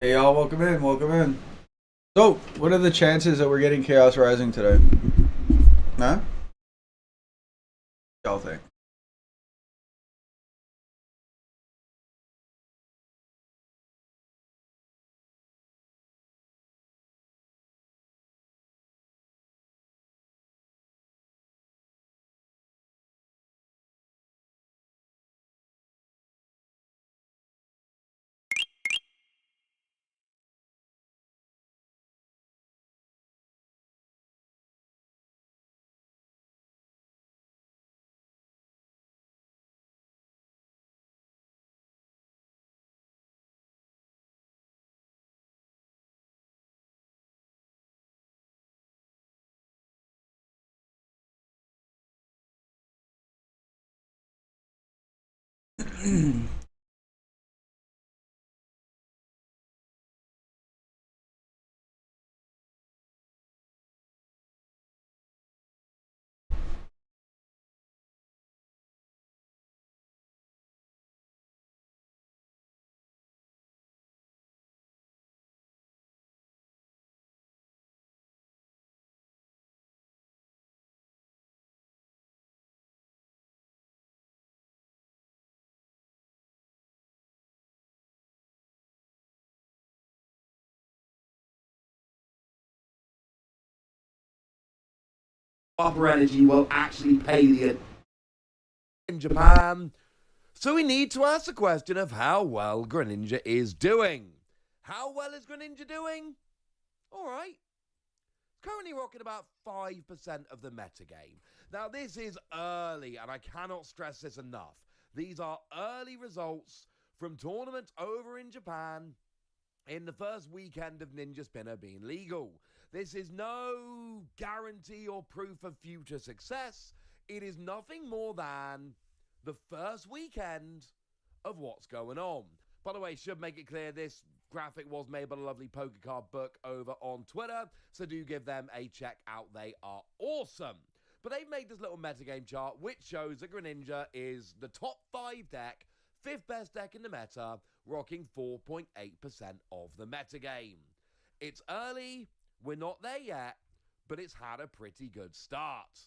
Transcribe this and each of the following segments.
Hey y'all, welcome in, welcome in. So, what are the chances that we're getting Chaos Rising today? Huh? Y'all think? Proper energy will actually pay the in Japan. So we need to ask the question of how well Greninja is doing. How well is Greninja doing? All right. Currently rocking about 5% of the metagame. Now, this is early, and I cannot stress this enough. These are early results from tournaments over in Japan in the first weekend of Ninja Spinner being legal. This is no guarantee or proof of future success. It is nothing more than the first weekend of what's going on. By the way, should make it clear this graphic was made by the lovely Poker Card Book over on Twitter, so do give them a check out. They are awesome. But they've made this little metagame chart which shows that Greninja is the top 5 deck, 5th best deck in the meta, rocking 4.8% of the metagame. It's early, we're not there yet, but it's had a pretty good start.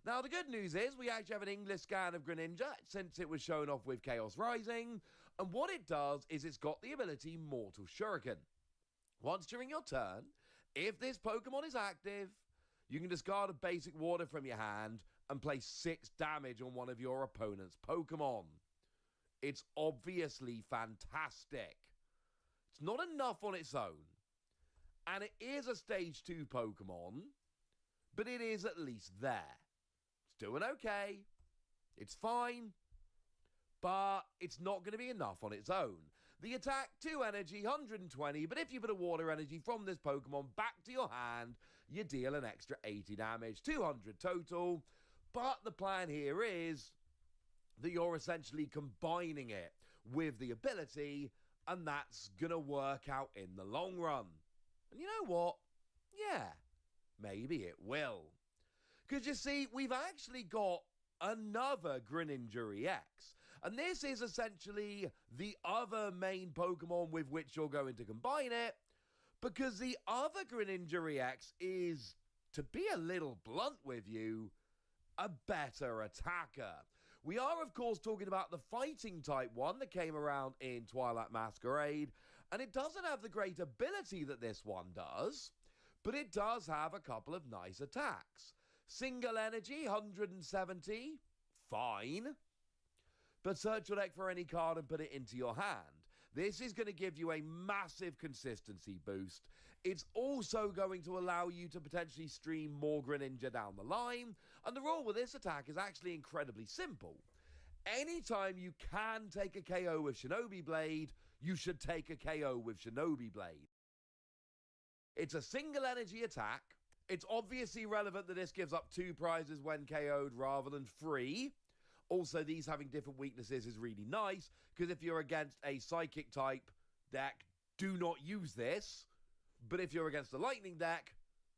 Now, the good news is we actually have an English scan of Greninja since it was shown off with Chaos Rising, and what it does is it's got the ability Mortal Shuriken. Once during your turn, if this Pokemon is active, you can discard a basic water from your hand and place 6 damage on one of your opponent's Pokemon. It's obviously fantastic. It's not enough on its own, and it is a stage 2 Pokemon, but it is at least there. It's doing okay. It's fine. But it's not going to be enough on its own. The attack, 2 energy, 120, but if you put a water energy from this Pokemon back to your hand, you deal an extra 80 damage, 200 total. But the plan here is that you're essentially combining it with the ability, and that's going to work out in the long run. And you know what? Yeah, maybe it will. Because you see, we've actually got another Greninja EX. And this is essentially the other main Pokemon with which you're going to combine it. Because the other Greninja EX is, to be a little blunt with you, a better attacker. We are, of course, talking about the fighting type one that came around in Twilight Masquerade. And it doesn't have the great ability that this one does, but it does have a couple of nice attacks. Single energy, 170, fine. But search your deck for any card and put it into your hand. This is going to give you a massive consistency boost. It's also going to allow you to potentially stream more Greninja down the line. And the rule with this attack is actually incredibly simple. Anytime you can take a KO with Shinobi Blade, you should take a KO with Shinobi Blade. It's a single energy attack. It's obviously relevant that this gives up 2 prizes when KO'd rather than 3. Also, these having different weaknesses is really nice, because if you're against a Psychic type deck, do not use this. But if you're against a Lightning deck,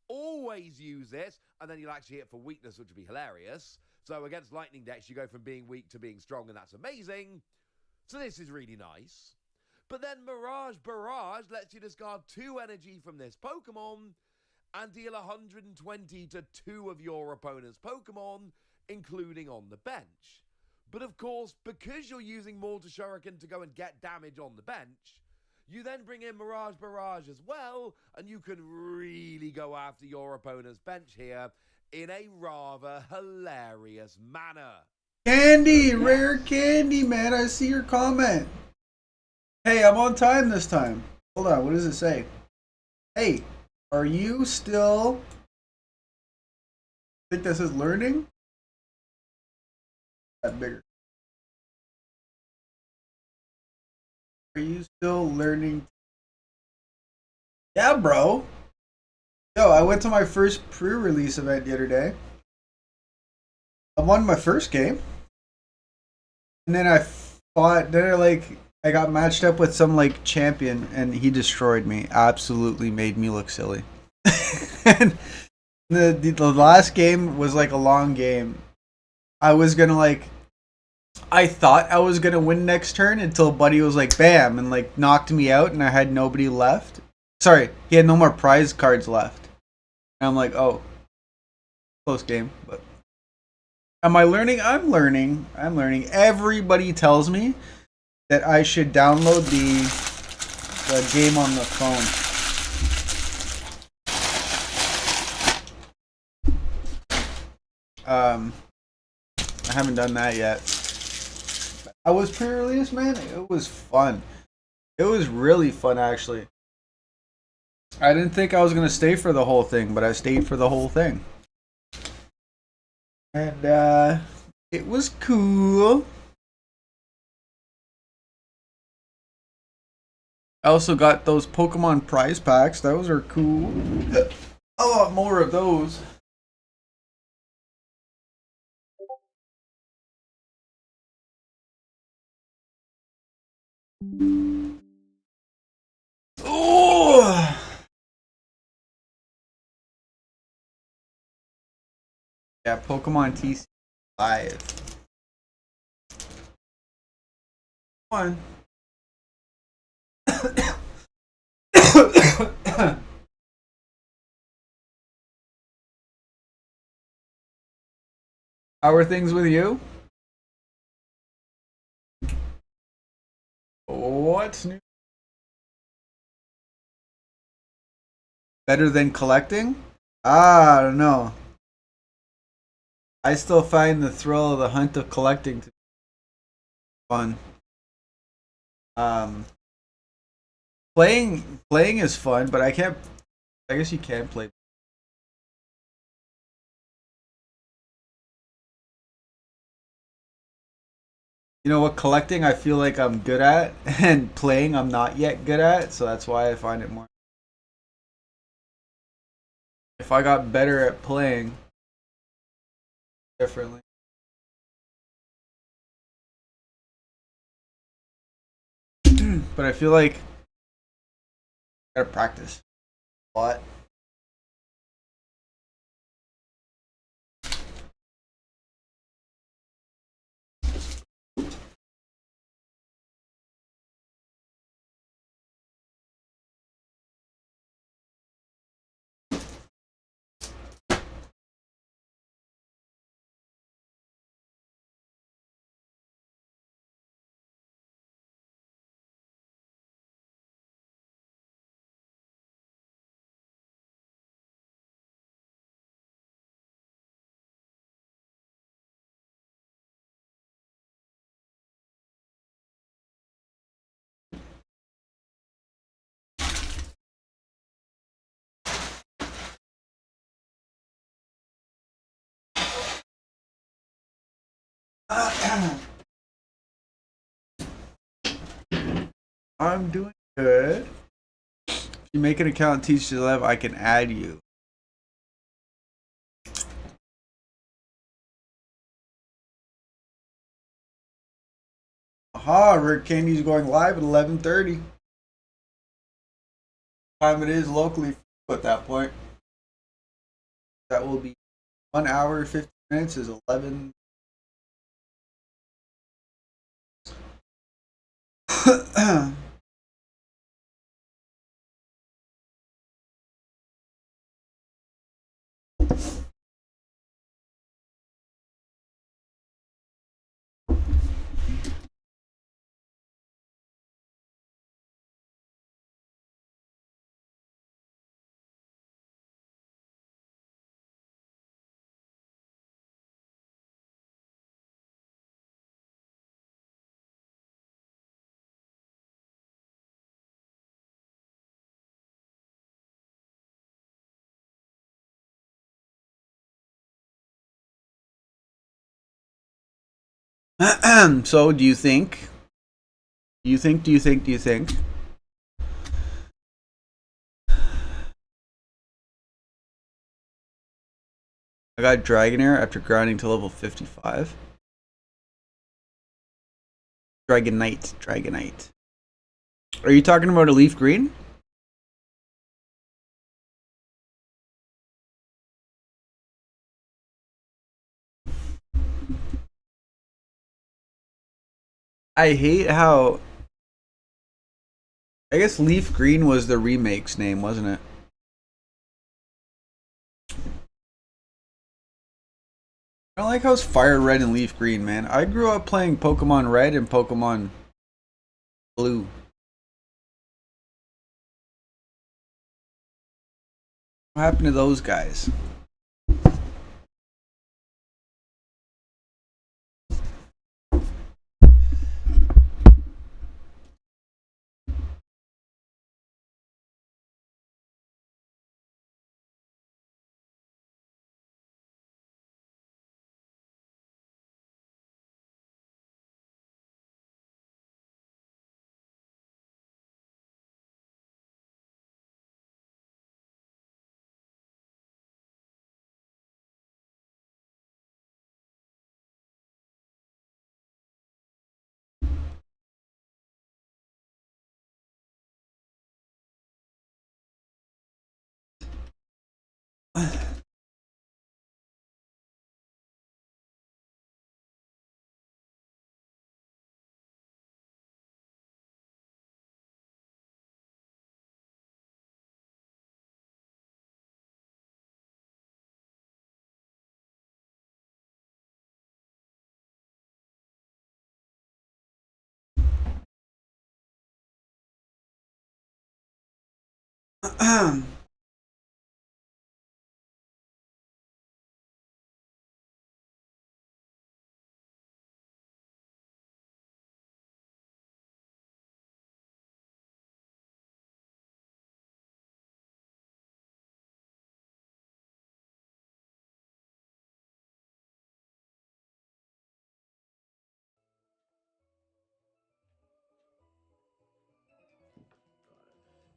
always use this, and then you'll actually hit for weakness, which would be hilarious. So against Lightning decks, you go from being weak to being strong, and that's amazing. So this is really nice. But then Mirage Barrage lets you discard 2 energy from this Pokemon and deal 120 to 2 of your opponent's Pokemon, including on the bench. But of course, because you're using Mortar Shuriken to go and get damage on the bench, you then bring in Mirage Barrage as well, and you can really go after your opponent's bench here in a rather hilarious manner. Candy, rare candy, man. I see your comment. Hey, I'm on time this time. Hold on, what does it say? Hey, are you still... I think this is learning? That bigger. Are you still learning? Yeah, bro. Yo, I went to my first pre-release event the other day. I won my first game. And then I fought, I got matched up with some champion and he destroyed me. Absolutely made me look silly. And the last game was a long game. I was gonna I thought I was gonna win next turn until Buddy was bam, and knocked me out and I had nobody left. Sorry, he had no more prize cards left. And I'm like, oh, close game, but am I learning? I'm learning. Everybody tells me that I should download the game on the phone. I haven't done that yet. I was pre-release, man. It was fun. It was really fun, actually. I didn't think I was gonna stay for the whole thing, but I stayed for the whole thing. And it was cool. I also got those Pokemon prize packs. Those are cool. A lot more of those. Oh! Yeah, Pokemon TC Live. Come on. How are things with you? What's new? Better than collecting? I don't know. I still find the thrill of the hunt of collecting to be fun. Playing is fun, but I guess you can play. You know what, collecting I feel like I'm good at, and playing I'm not yet good at, so that's why I find it more. If I got better at playing differently. But I feel like I gotta practice a lot. I'm doing good. If you make an account Teach to Live, I can add you. Aha, Rick Candy's going live at 11:30. Time it is locally at that point. That will be 1 hour 50 minutes is 11. So, do you think? I got Dragonair after grinding to level 55. Dragonite. Are you talking about a leaf green? I hate how. I guess Leaf Green was the remake's name, wasn't it? I don't like how it's Fire Red and Leaf Green, man. I grew up playing Pokemon Red and Pokemon Blue. What happened to those guys?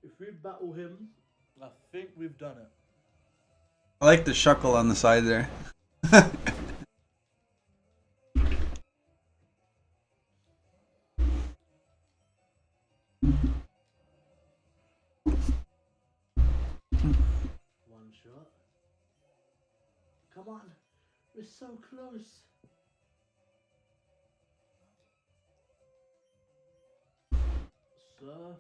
If we battle him, I think we've done it. I like the shuckle on the side there. One shot. Come on. We're so close. Surf.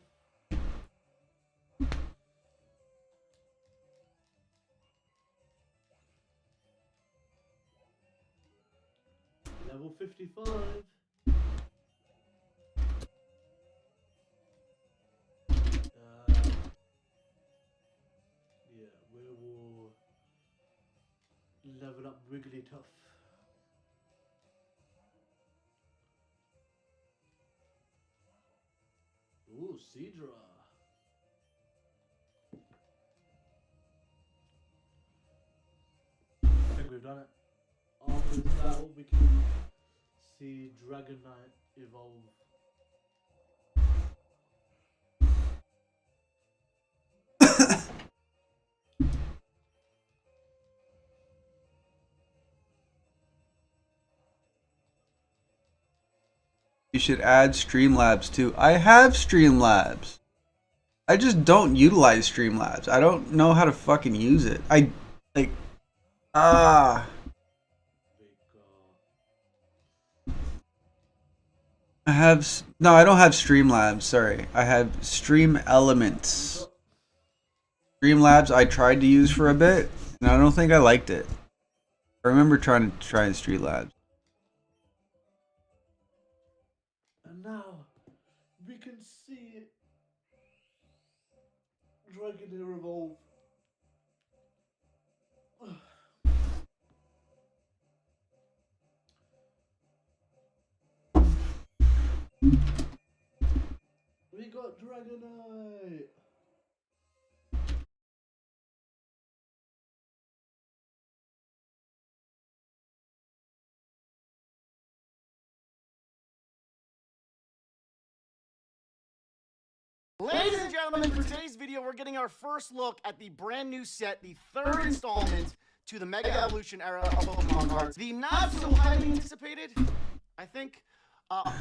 Level 55. Yeah, we will level up Wigglytuff. Ooh, Seadra. I think we've done it. After this battle, we can see Dragonite evolve. You should add Streamlabs too. I have Streamlabs. I just don't utilize Streamlabs. I don't know how to fucking use it. I like ah. I have no. I don't have Streamlabs. Sorry, I have Stream Elements. Streamlabs I tried to use for a bit, and I don't think I liked it. I remember trying to try Streamlabs. And now we can see Dragonair evolve. We got Dragonite! Ladies and gentlemen, for today's video, we're getting our first look at the brand new set, the third installment to the Mega Evolution era of Pokemon cards. The not so highly anticipated, I think,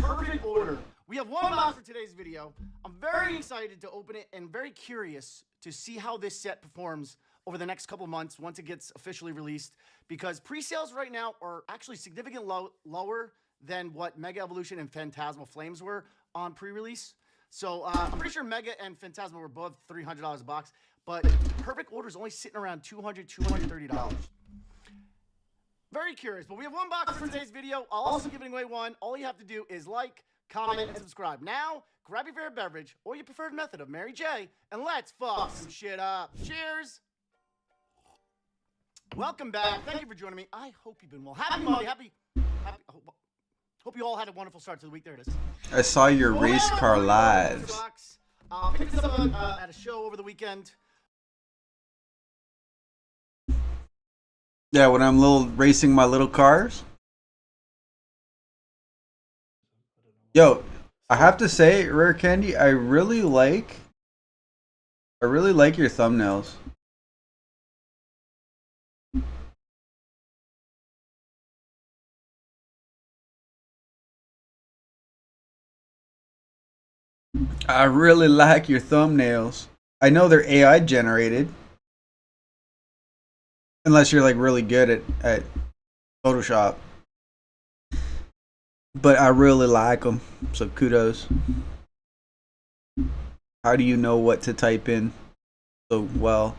Perfect Order. We have one box for today's video. I'm very excited to open it and very curious to see how this set performs over the next couple months once it gets officially released, because pre-sales right now are actually significantly lower than what Mega Evolution and Phantasmal Flames were on pre-release. So I'm pretty sure Mega and Phantasmal were above $300 a box, but Perfect Order is only sitting around $200, $230. Very curious, but we have one box for today's video. I'll also be giving away one. All you have to do is like, comment, and subscribe. Now, grab your favorite beverage or your preferred method of Mary J, and let's fuck some shit up. Cheers! Welcome back. Thank you for joining me. I hope you've been well. Happy Monday. Hope you all had a wonderful start to the week. There it is. I saw your race car lives. Picked this up at a show over the weekend. Yeah, when I'm racing my little cars. Yo, I have to say, Rare Candy, I really like your thumbnails. I really like your thumbnails. I know they're AI generated. Unless you're like really good at Photoshop. But I really like them. So kudos. How do you know what to type in so well?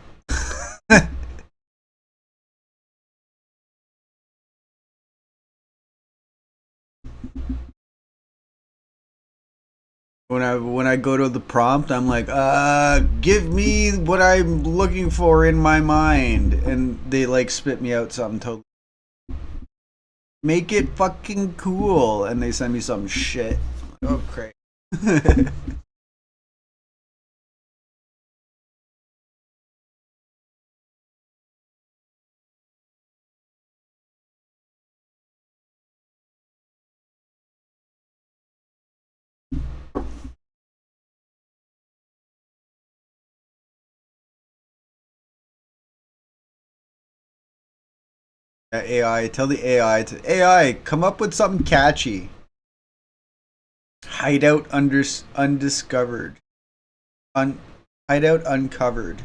When I go to the prompt, I'm like, give me what I'm looking for in my mind, and they like spit me out something totally. Make it fucking cool, and they send me some shit. Oh, great. AI, tell the AI to AI come up with something catchy. Hideout undiscovered. Hideout uncovered.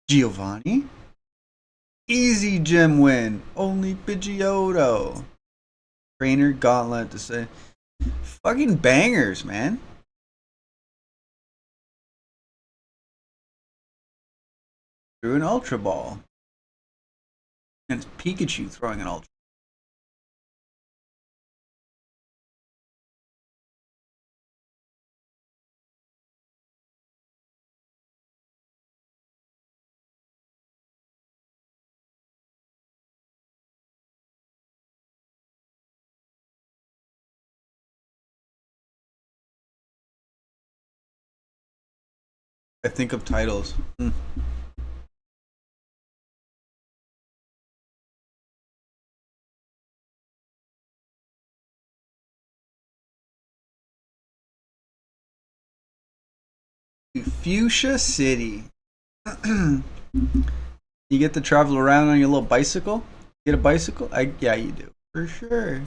Giovanni? Easy gym win. Only Pidgeotto. Trainer Gauntlet to say. Fucking bangers, man. Threw an Ultra Ball. And it's Pikachu throwing an Ultra. I think of titles. Fuchsia City. You get to travel around on your little bicycle? Get a bicycle? Yeah, you do. For sure.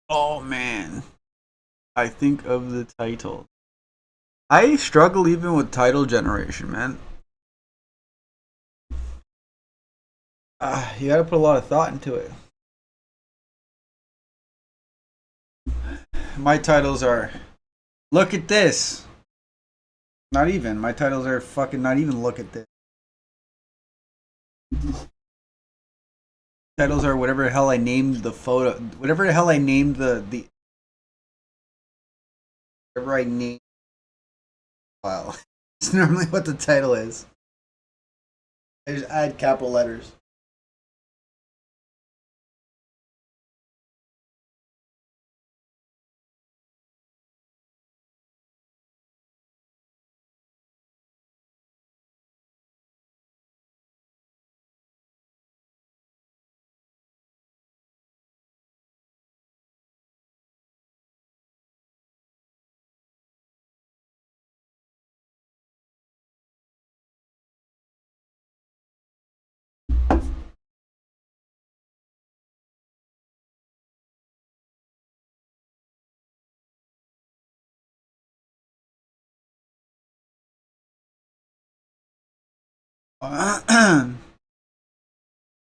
Oh man. I think of the title. I struggle even with title generation, man. You gotta put a lot of thought into it. My titles are, look at this. Not even. My titles are fucking not even look at this. Titles are whatever the hell I named the photo, whatever the hell I named the Whatever I name file. It's normally what the title is. I just add capital letters.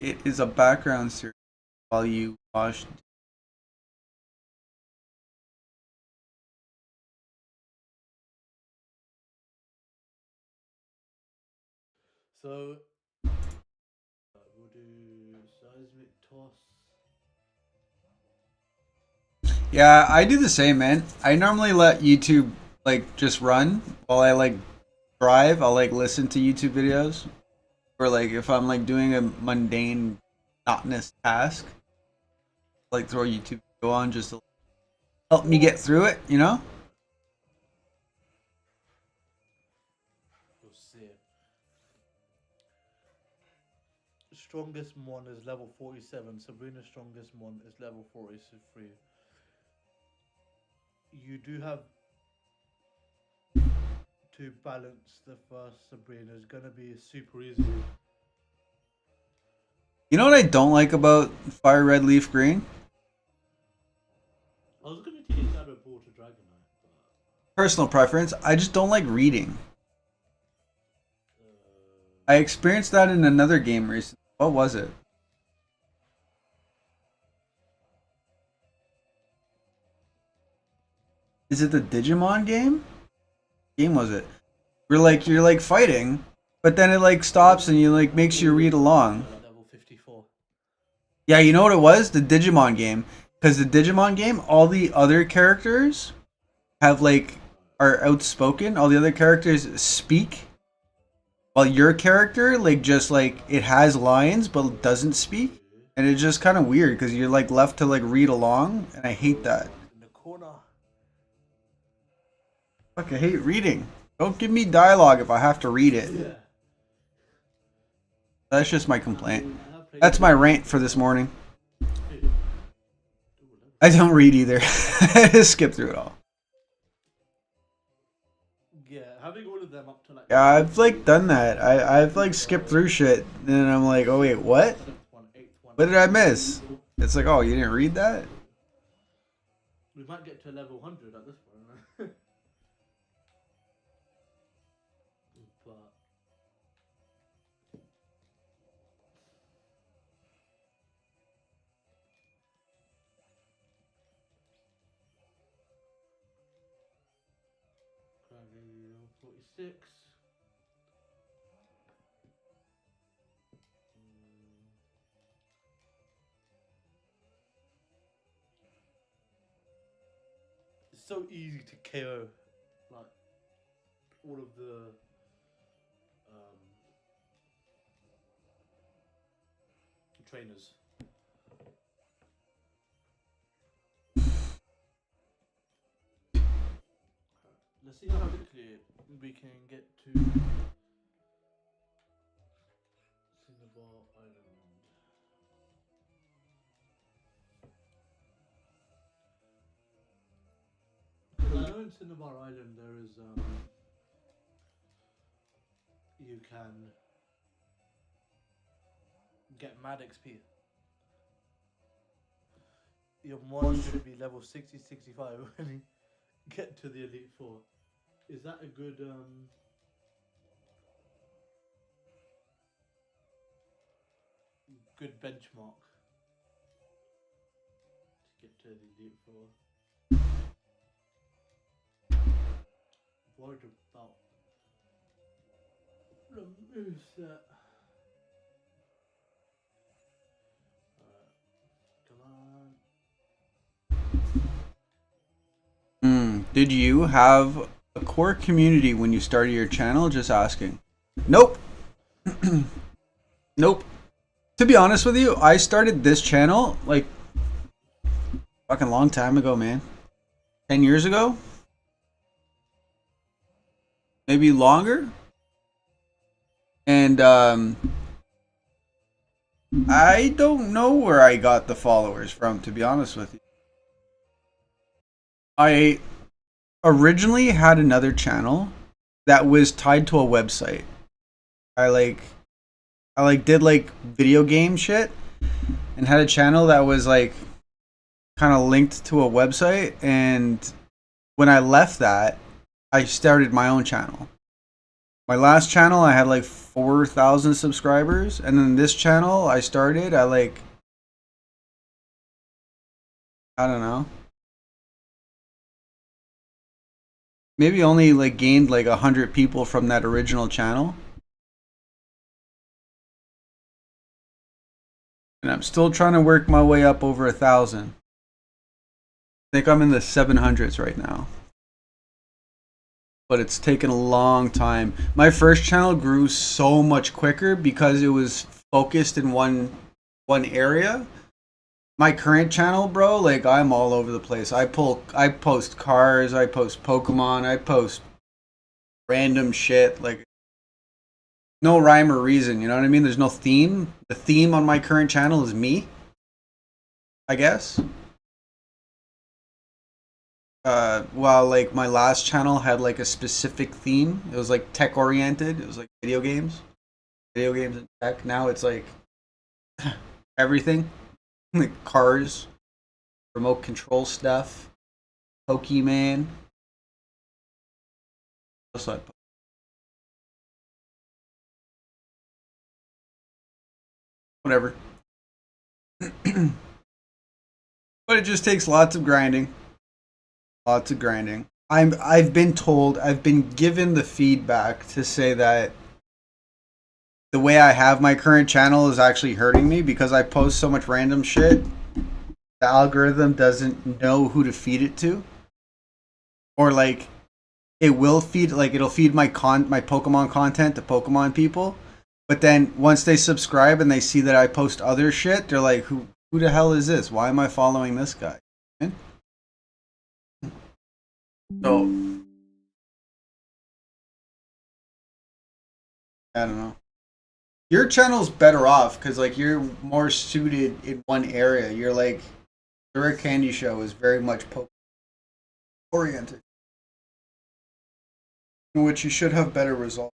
It is a background series while you wash. So we'll do seismic toss. Yeah, I do the same, man. I normally let YouTube like just run while I like drive. I'll like listen to YouTube videos, or like if I'm like doing a mundane, monotonous task, like throw YouTube go on just to help me get through it. You know? We'll see. Strongest one is level 47. Sabrina's strongest one is level 43. You do have to balance the first Sabrina. Is gonna be super easy. You know what I don't like about Fire Red Leaf Green? I was gonna teach Shadow Ball to Dragonite, but Personal preference. I just don't like reading. I experienced that in another game recently. What was it? Is it the Digimon game? Game was it? You're like fighting, but then it like stops and you like makes you read along. level 54. Yeah, you know what it was? The Digimon game. Because the Digimon game, all the other characters have like are outspoken. All the other characters speak, while your character like just like it has lines but doesn't speak, and it's just kind of weird because you're like left to like read along, and I hate that. In the corner. Fuck, I hate reading. Don't give me dialogue if I have to read it. Yeah. That's just my complaint. That's my rant for this morning. I don't read either. I just skip through it all. Yeah, having all of them up to like. Yeah, I've like done that. I've like skipped through shit, and then I'm like, oh wait, what? What did I miss? It's like, oh, you didn't read that? We might get to level 100 at this point. But currently level 46. It's so easy to KO like all of the trainers. Let's see how quickly we can get to Cinnabar Island. I know in Cinnabar Island there is you can get mad XP. Your mon should be level 60, 65 when you get to the Elite Four. Is that a good good benchmark to get to the Elite Four? Worried about the moveset. Come on. Did you have a core community when you started your channel? Just asking. Nope. Nope. To be honest with you, I started this channel like fucking long time ago, man. 10 years ago? Maybe longer? And I don't know where I got the followers from, to be honest with you. I originally had another channel that was tied to a website. I did like video game shit and had a channel that was like kind of linked to a website, and when I left that, I started my own channel. My last channel I had like 4,000 subscribers, and then this channel I started I don't know, maybe only like gained like 100 people from that original channel. And I'm still trying to work my way up over 1,000. I think I'm in the 700s right now. But it's taken a long time. My first channel grew so much quicker because it was focused in one area. My current channel, bro, like I'm all over the place. I post cars, I post Pokemon, I post random shit, like no rhyme or reason, you know what I mean? There's no theme. The theme on my current channel is me, I guess. While like my last channel had like a specific theme. It was like tech oriented. It was like video games and tech. Now it's like everything, like cars, remote control stuff, Pokemon. Also, whatever. But it just takes lots of grinding. Lots of grinding. I've been told, I've been given the feedback to say that the way I have my current channel is actually hurting me because I post so much random shit. The algorithm doesn't know who to feed it to. Or like it will feed, like it'll feed my Pokemon content to Pokemon people. But then once they subscribe and they see that I post other shit, they're like, who the hell is this? Why am I following this guy? So, I don't know. Your channel's better off because like you're more suited in one area. You're like, your Candy Show is very much Pokemon oriented, in which you should have better results.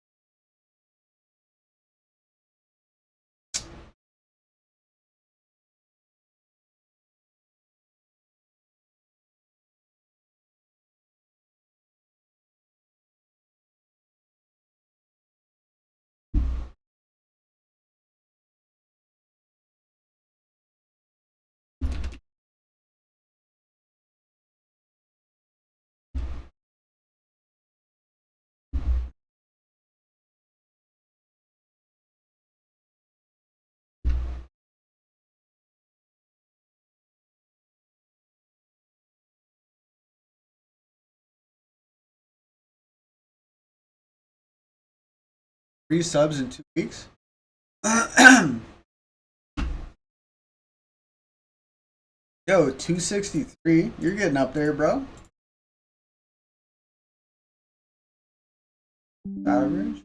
Three subs in 2 weeks. Yo, 263. You're getting up there, bro. Average.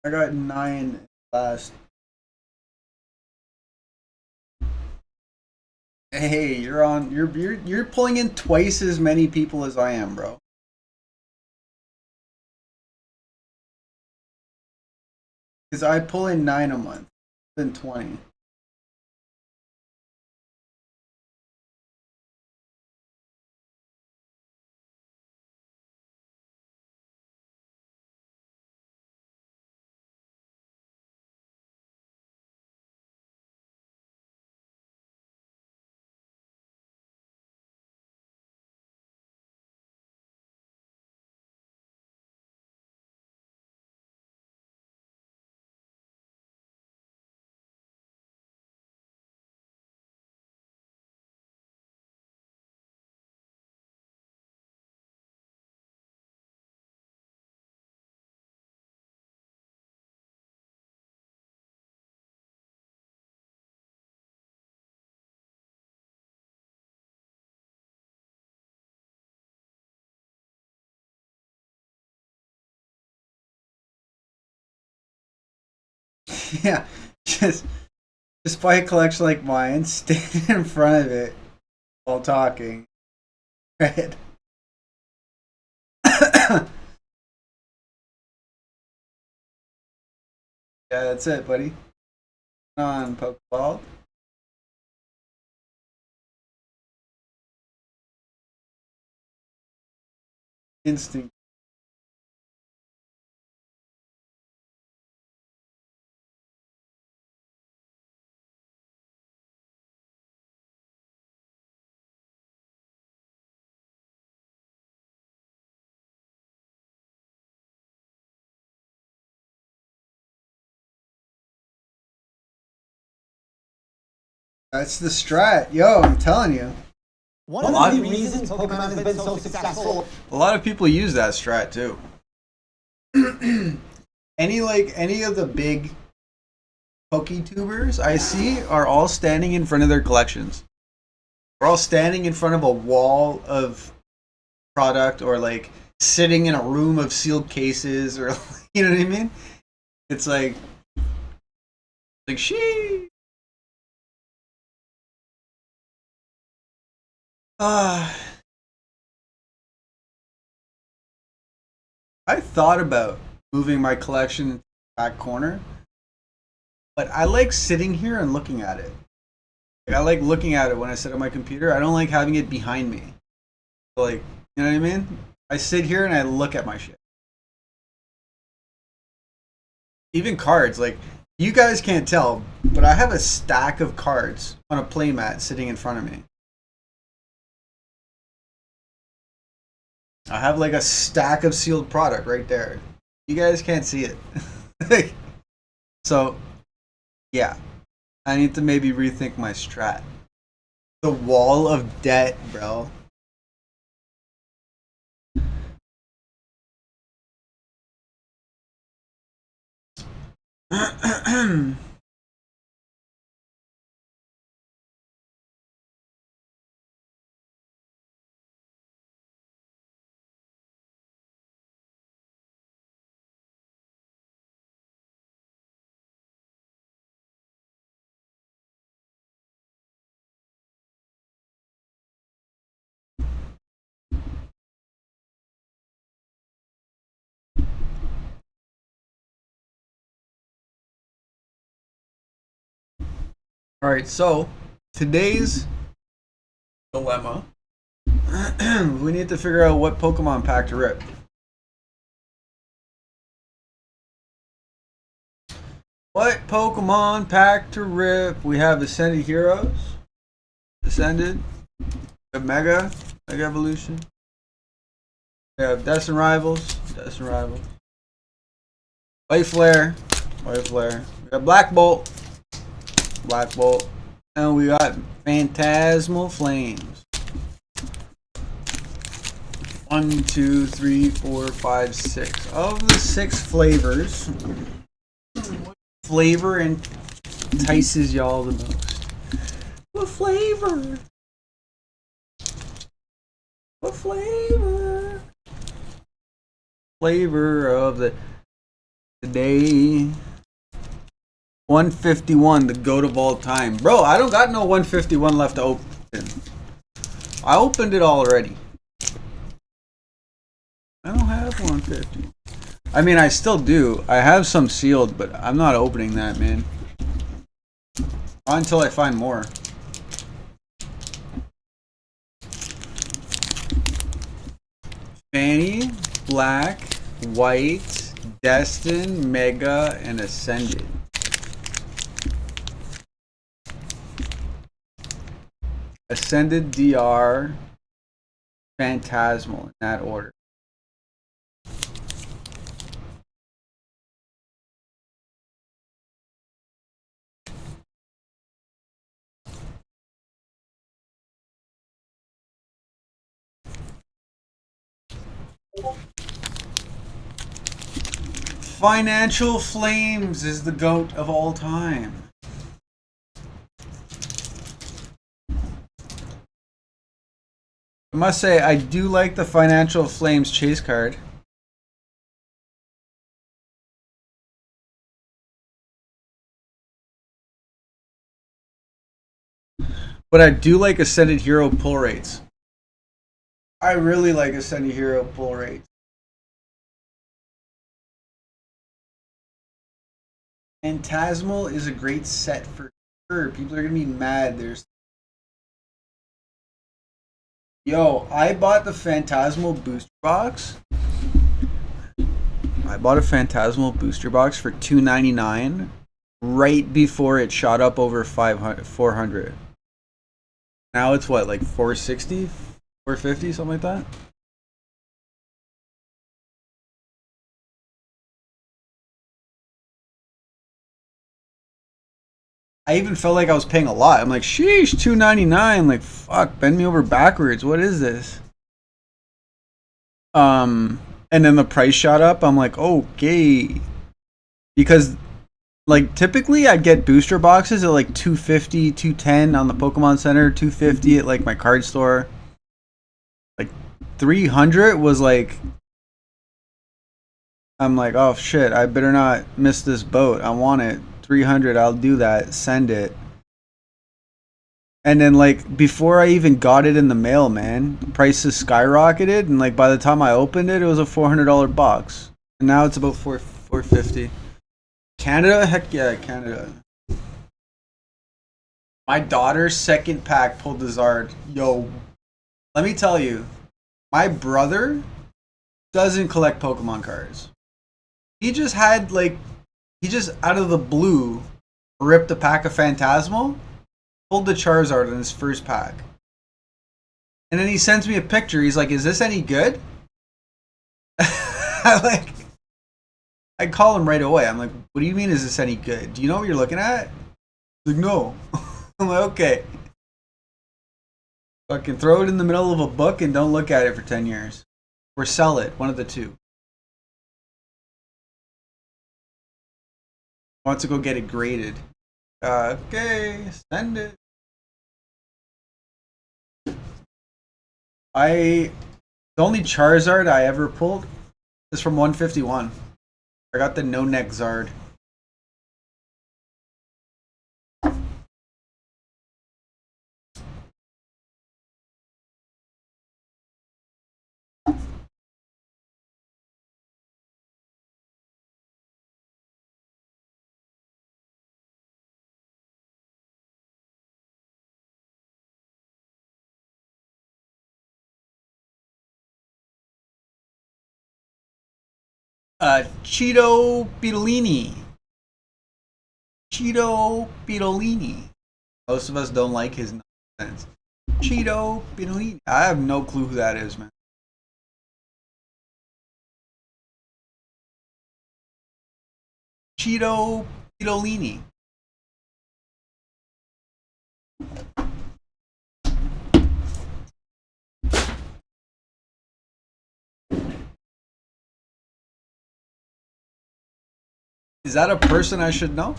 I got 9 last. Hey, you're on. You're pulling in twice as many people as I am, bro. Because I pull in 9 a month, then 20. Yeah, just buy a collection like mine, stand in front of it while talking. Right. Yeah, that's it, buddy. On Pokeball. Instinct. That's the strat. Yo, I'm telling you. One of the reasons Pokemon has been so successful. A lot of people use that strat too. any of the big PokeTubers I see are all standing in front of their collections. We're all standing in front of a wall of product, or like sitting in a room of sealed cases, or you know what I mean? It's like she. I thought about moving my collection into the back corner, but I like sitting here and looking at it. Like, I like looking at it when I sit on my computer. I don't like having it behind me. So, like, you know what I mean? I sit here and I look at my shit. Even cards, like, you guys can't tell, but I have a stack of cards on a playmat sitting in front of me. I have like a stack of sealed product right there. You guys can't see it. So, yeah. I need to maybe rethink my strat. The wall of debt, bro. All right, so today's dilemma. We need to figure out what Pokemon pack to rip. What Pokemon pack to rip? We have Ascended Heroes, Ascended, we have Mega Evolution. We have Destined Rivals, White Flare. We got Black Bolt, and we got Phantasmal Flames. 1, 2, 3, 4, 5, 6. Of the 6 flavors, what flavor entices y'all the most? What flavor? What flavor? Flavor of the day. 151, the goat of all time. Bro, I don't got no 151 left to open. I opened it already. I don't have 150. I mean, I still do. I have some sealed, but I'm not opening that, man. Not until I find more. Fanny, Black, White, Destined, Mega, and Ascended. Ascended, DR, Phantasmal, in that order. Financial Flames is the GOAT of all time. I must say, I do like the Financial Flames chase card. But I do like Ascended Hero pull rates. I really like Ascended Hero pull rates. Phantasmal is a great set for sure. People are gonna be mad. Yo, I bought the Phantasmal booster box. I bought a Phantasmal booster box for $299 right before it shot up over 400. Now it's what, like 460, 450, something like that. I even felt like I was paying a lot. I'm like, sheesh, $299. Like, fuck, bend me over backwards. What is this? And then the price shot up. I'm like, okay, because like typically I'd get booster boxes at like 250, 210 on the Pokemon Center, 250 at like my card store. Like 300 was like, I'm like, oh shit, I better not miss this boat. I want it. 300, I'll do that. Send it. And then like before I even got it in the mail, man, the prices skyrocketed, and like by the time I opened it, it was a $400 box, and now it's about 450. Canada, heck yeah, Canada. My daughter's second pack pulled the Zard. Yo, let me tell you, my brother doesn't collect Pokemon cards. He just had like, he just out of the blue ripped a pack of Phantasmal, pulled the Charizard in his first pack. And then he sends me a picture. He's like, is this any good? I call him right away. I'm like, what do you mean is this any good? Do you know what you're looking at? He's like, no. I'm like, okay. Fucking throw it in the middle of a book and don't look at it for 10 years. Or sell it. One of the two. Wants to go get it graded. Okay, send it. The only Charizard I ever pulled is from 151. I got the no neck Zard. Cheeto Beetlini. Cheeto Beetlini. Most of us don't like his nonsense. Cheeto Beetlini. I have no clue who that is, man. Cheeto Beetlini. Is that a person I should know?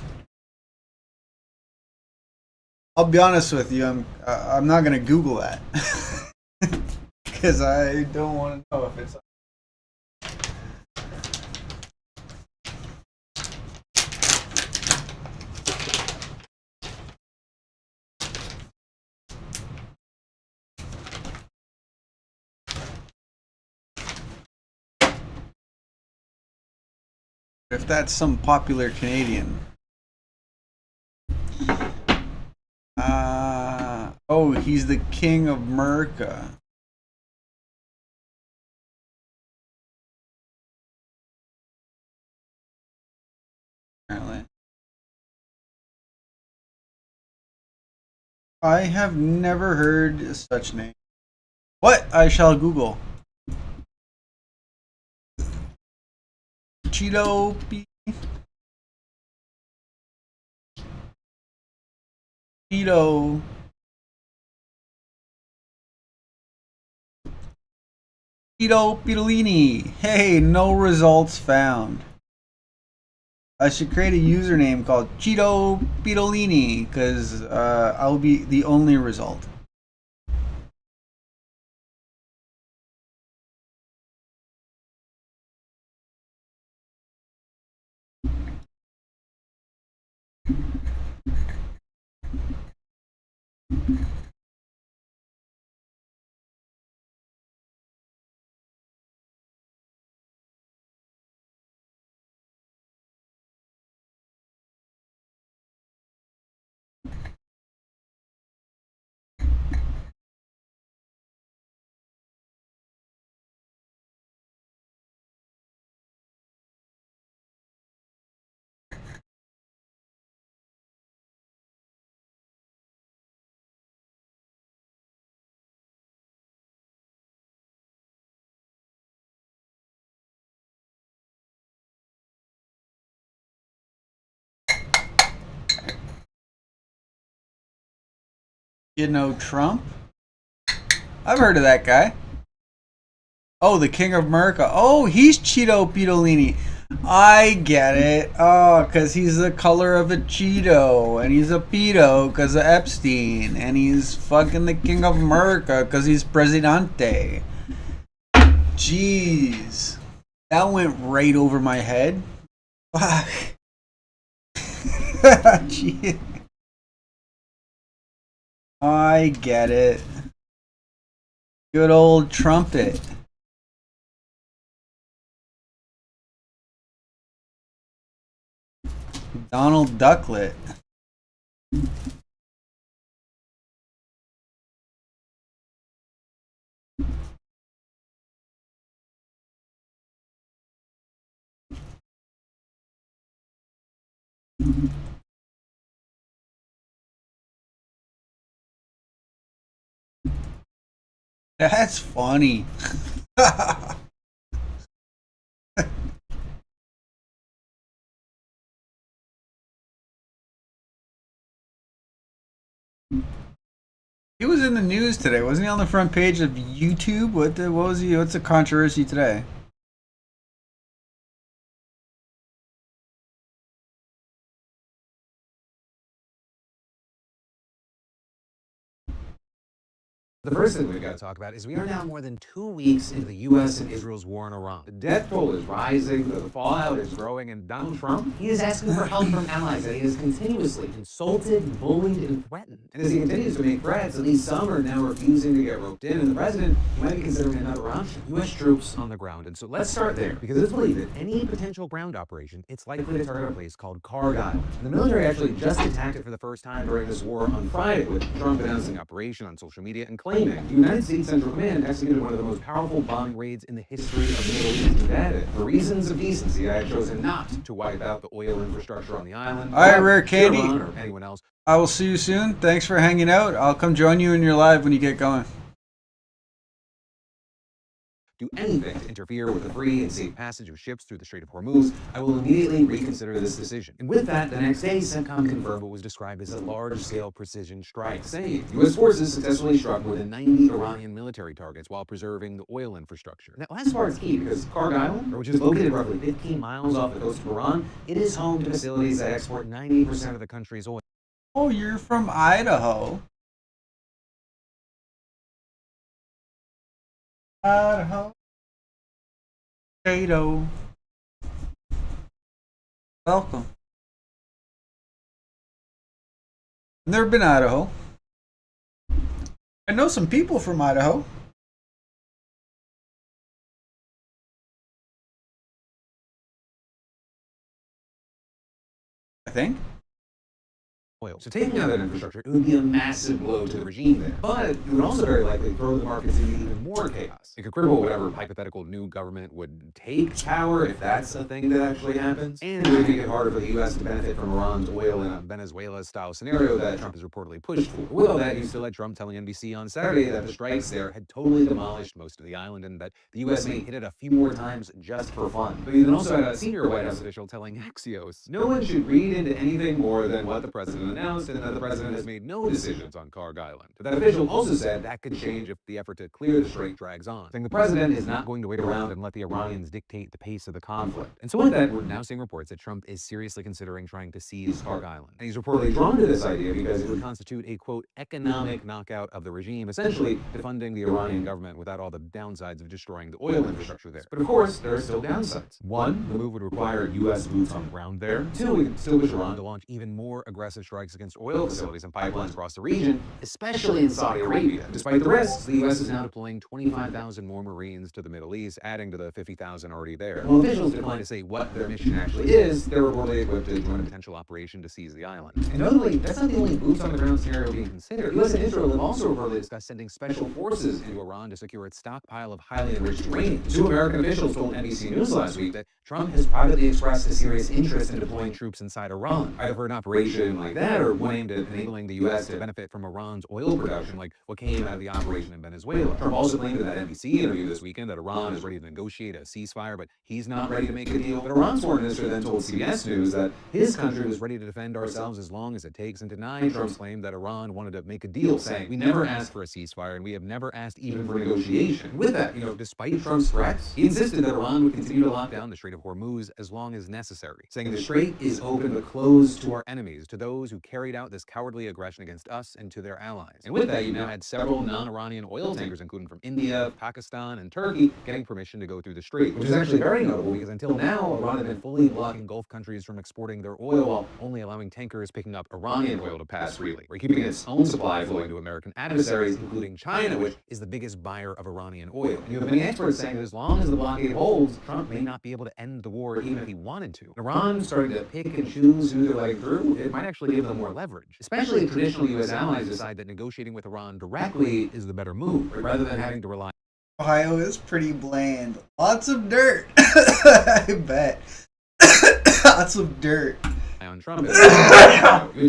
I'll be honest with you. I'm not gonna Google that because I don't want to know if it's. If that's some popular Canadian. Oh, he's the king of America. Apparently. I have never heard such name. What? I shall Google. Cheeto P. Cheeto. Cheeto Beetlini. Hey, no results found. I should create a username called Cheeto Beetlini because I'll be the only result. You know Trump? I've heard of that guy. Oh, the King of America. Oh, he's Cheeto Pedolini. I get it. Oh, because he's the color of a Cheeto. And he's a pedo because of Epstein. And he's fucking the King of America because he's Presidente. Jeez. That went right over my head. Fuck. Jeez. I get it. Good old trumpet. Donald Ducklet. That's funny. He was in the news today, wasn't he? On the front page of YouTube. What was he? What's the controversy today? The first thing we've got to talk about is we are now more than 2 weeks into the U.S. and Israel's war in Iran. The death toll is rising, the fallout is growing, and Donald Trump, he is asking for help from allies that he has continuously insulted, bullied, and threatened. And as he continues to make threats, at least some are now refusing to get roped in, and the president might be considering another option: U.S. troops on the ground. And so let's start there, because it's believed that any potential ground operation, it's likely to target a place called Kargil. And the military actually just attacked it for the first time during this war on Friday, with Trump announcing the operation on social media and claiming the United States Central Command executed one of the most powerful bombing raids in the history of the Middle East, and added, for reasons of decency, I had chosen not to wipe out the oil infrastructure on the island. All right, Rare Candy. Or anyone else. I will see you soon. Thanks for hanging out. I'll come join you in your live when you get going. Do anything to interfere with the free and safe passage of ships through the Strait of Hormuz, I will immediately reconsider this decision. And with that, the next day, CENTCOM confirmed what was described as a large-scale precision strike, saying U.S. forces successfully struck more than 90 Iranian military targets while preserving the oil infrastructure. That last part is key because Kargil, which is located roughly 15 miles off the coast of Iran, it is home to facilities that export 90% of the country's oil. Oh, you're from Idaho. Idaho. Potato. Welcome. I've never been to Idaho. I know some people from Idaho. I think. Oil. So taking out that infrastructure, it would be a massive blow to the regime there. But it would also very likely throw the markets into even more chaos. It could cripple whatever hypothetical new government would take power, if that's a thing that actually happens. And it would make it harder for the U.S. to benefit from Iran's oil in a Venezuela-style scenario that Trump has reportedly pushed for. With all that, you still had Trump telling NBC on Saturday that the strikes there had totally demolished most of the island and that the U.S. may hit it a few more times just for fun. But you then also had a senior White House official telling Axios, no one should read into anything more than what the president announced, and that the president has made no decisions on Kargil. But that official also said that could change if the effort to clear the strait drags on, saying the president is not going to wait around and let the Iranians dictate the pace of the conflict. And so with that, we're now seeing reports that Trump is seriously considering trying to seize Kargil. And he's reportedly drawn to this idea because it would constitute a, quote, economic knockout of the regime, essentially defunding the Iranian government without all the downsides of destroying the oil infrastructure there. But of course, there are still downsides. One, the move would require U.S. boots on the ground there. Two, we can still push Iran to launch even more aggressive strikes against oil facilities and pipelines across the region, especially in Saudi Arabia. Despite the risks, the U.S. is now deploying 25,000 more Marines to the Middle East, adding to the 50,000 already there. While officials decline to say what their mission actually is, they're reportedly equipped to join a potential operation to seize the island. And notably, that's not the only boots on the ground scenario being considered. The U.S. and Israel have also reportedly discussed sending special forces into Iran to secure its stockpile of highly enriched uranium. Two American officials told NBC News last week that Trump has privately expressed a serious interest in deploying troops inside Iran, either for an operation like that matter, one aimed at enabling the U.S. to benefit from Iran's oil production, like what came out of the operation in Venezuela. Trump also claimed in that NBC interview this weekend that Iran is ready to negotiate a ceasefire, but he's not ready to make a deal. But Iran's foreign minister then told CBS News that his country was ready to defend ourselves as long as it takes, and denied Trump's claim that Iran wanted to make a deal, saying, "We never asked for a ceasefire, and we have never asked even for negotiation." With that, despite Trump's threats, he insisted that Iran would continue to lock down the Strait of Hormuz as long as necessary, saying the strait is open but closed to our enemies, to those who carried out this cowardly aggression against us and to their allies. And with that, you now had several non-Iranian oil tankers, including from India, Pakistan, and Turkey, getting permission to go through the strait, which is actually very notable because until now, Iran had been fully blocking Gulf countries from exporting their oil while only allowing tankers picking up Iranian oil to pass freely, or keeping its own supply flowing to American adversaries, including China, which is the biggest buyer of Iranian oil. And you have many experts saying that as long as the blockade holds, Trump may not be able to end the war even if he wanted to. Iran starting to pick and choose who they're letting through, it might actually give them more leverage, especially if traditional U.S. allies decide that negotiating with Iran directly is the better move, rather than having to rely. Ohio is pretty bland. Lots of dirt. I bet. Lots of dirt. On Trump.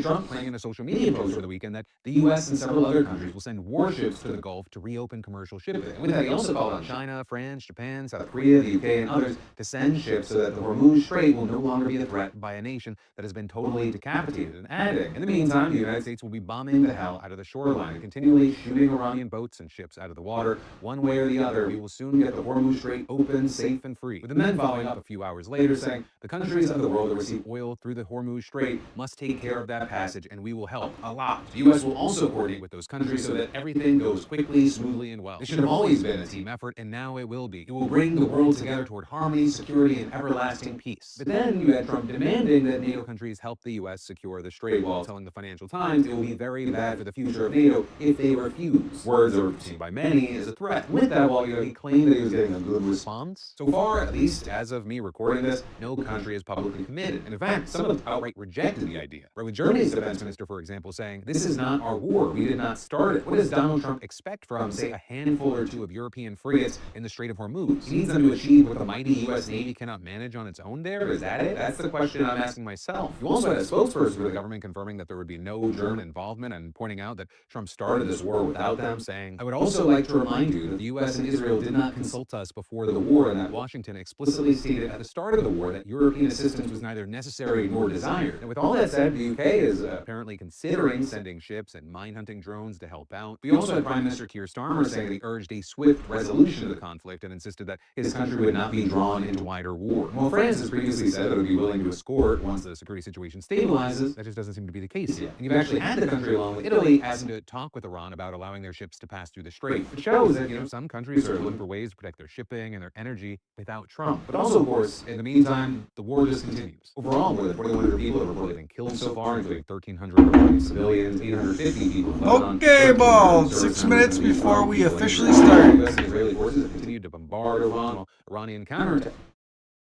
Trump claiming in a social media post over the weekend that the U.S. and several other countries will send warships to the Gulf to reopen commercial shipping. And with that, he also called on China, France, Japan, South Korea, the UK, and others to send ships so that the Hormuz Strait will no longer be a threat by a nation that has been totally decapitated. And adding, in the meantime, the United States will be bombing the hell out of the shoreline and continually shooting Iranian boats and ships out of the water. One way or the other, we will soon get the Hormuz Strait open, safe, and free. With the men following up a few hours later saying, the countries of the world that receive oil through the Hormuz Strait must take care of that passage, and we will help a lot. The U.S. will also coordinate with those countries so that everything goes quickly, smoothly, and well. This should have always been a team effort, and now it will be. It will bring the world together toward harmony, security, and everlasting peace. But then you had Trump demanding that NATO countries help the U.S. secure the strait, while telling the Financial Times it will be very bad for the future of NATO if they refuse. Words are seen by many as a threat. With that, while he claimed that he was getting a good response, so far, at least as of me recording this, no country is publicly committed. And in fact, some of them outright rejected the idea. Right, with Germany's defense minister, for example, saying, "This is not our war. We did not start it." What does Donald Trump expect from, say, a handful or two of European frigates in the Strait of Hormuz? He needs them to achieve what the mighty U.S. Navy cannot manage on its own there? Is that it? That's the question I'm asking myself. You also had a spokesperson for the government confirming that there would be no German involvement and pointing out that Trump started this war without them, saying, "I would also like to remind you that the U.S. and Israel did not consult us before the war, and that Washington explicitly stated at the start of the war that European assistance was neither necessary nor desired." And with all that said, the UK is apparently considering sending ships and mine-hunting drones to help out. We also had Prime Minister Keir Starmer saying that he urged a swift resolution of the conflict and insisted that his country would not be drawn into wider war. While France has previously said that it would be willing to escort once the security situation stabilizes, that just doesn't seem to be the case yet. And you've actually had the country, along with Italy, asking to talk with Iran about allowing their ships to pass through the strait. It shows that, some countries are looking for ways to protect their shipping and their energy without Trump. But also, of course, in the meantime, the war just continues. Overall, more than 4,100 people have reportedly been killed so far, including 1,300 Iranian civilians, 850 people in Lebanon. Okay, Ball. 6 minutes before we officially start. U.S. and Israeli forces have continued to bombard Iran while Iranian counterattack.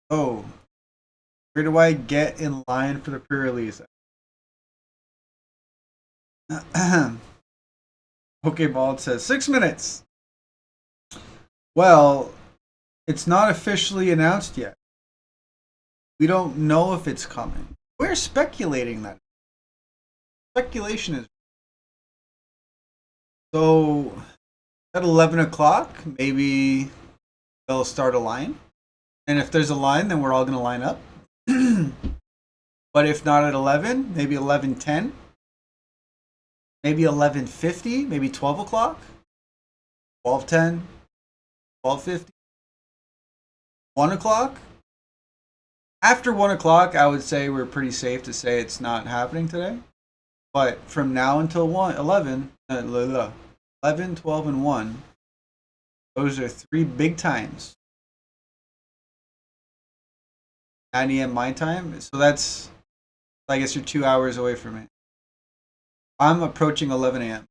Oh, where do I get in line for the pre-release? Okay, Bald says 6 minutes. Well, it's not officially announced yet. We don't know if it's coming. We're speculating that. Speculation is. So, at 11 o'clock, maybe they'll start a line. And if there's a line, then we're all going to line up. But if not at 11, maybe 11:10. Maybe 11:50, maybe 12 o'clock. 12:10, 12:50. 1 o'clock. After 1 o'clock, I would say we're pretty safe to say it's not happening today. But from now until 11, 11, 12, and 1, those are 3 big times. 9 a.m. my time. So that's, I guess you're 2 hours away from it. I'm approaching 11 a.m.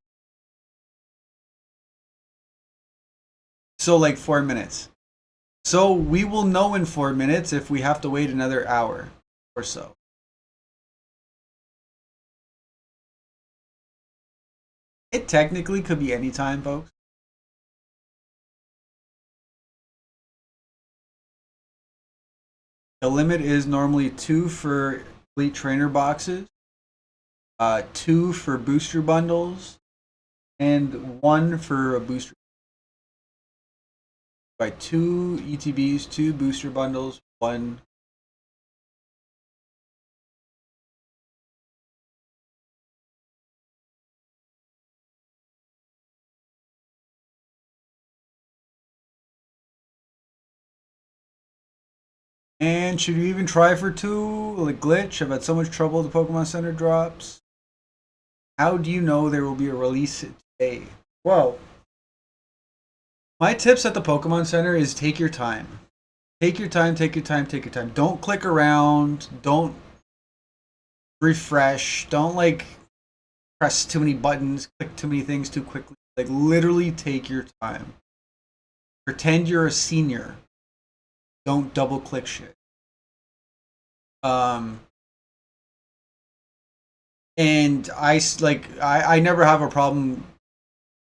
So like 4 minutes. So we will know in 4 minutes if we have to wait another hour or so. It technically could be any time, folks. The limit is normally 2 for elite trainer boxes. 2 for booster bundles, and 1 for a booster. By 2 ETBs, 2 booster bundles, 1. And should you even try for 2? Like glitch? I've had so much trouble with the Pokemon Center drops. How do you know there will be a release today? Well, my tips at the Pokemon Center is take your time. Take your time, take your time, take your time. Don't click around. Don't refresh. Don't like press too many buttons, click too many things too quickly. Like literally take your time. Pretend you're a senior. Don't double click shit. And I never have a problem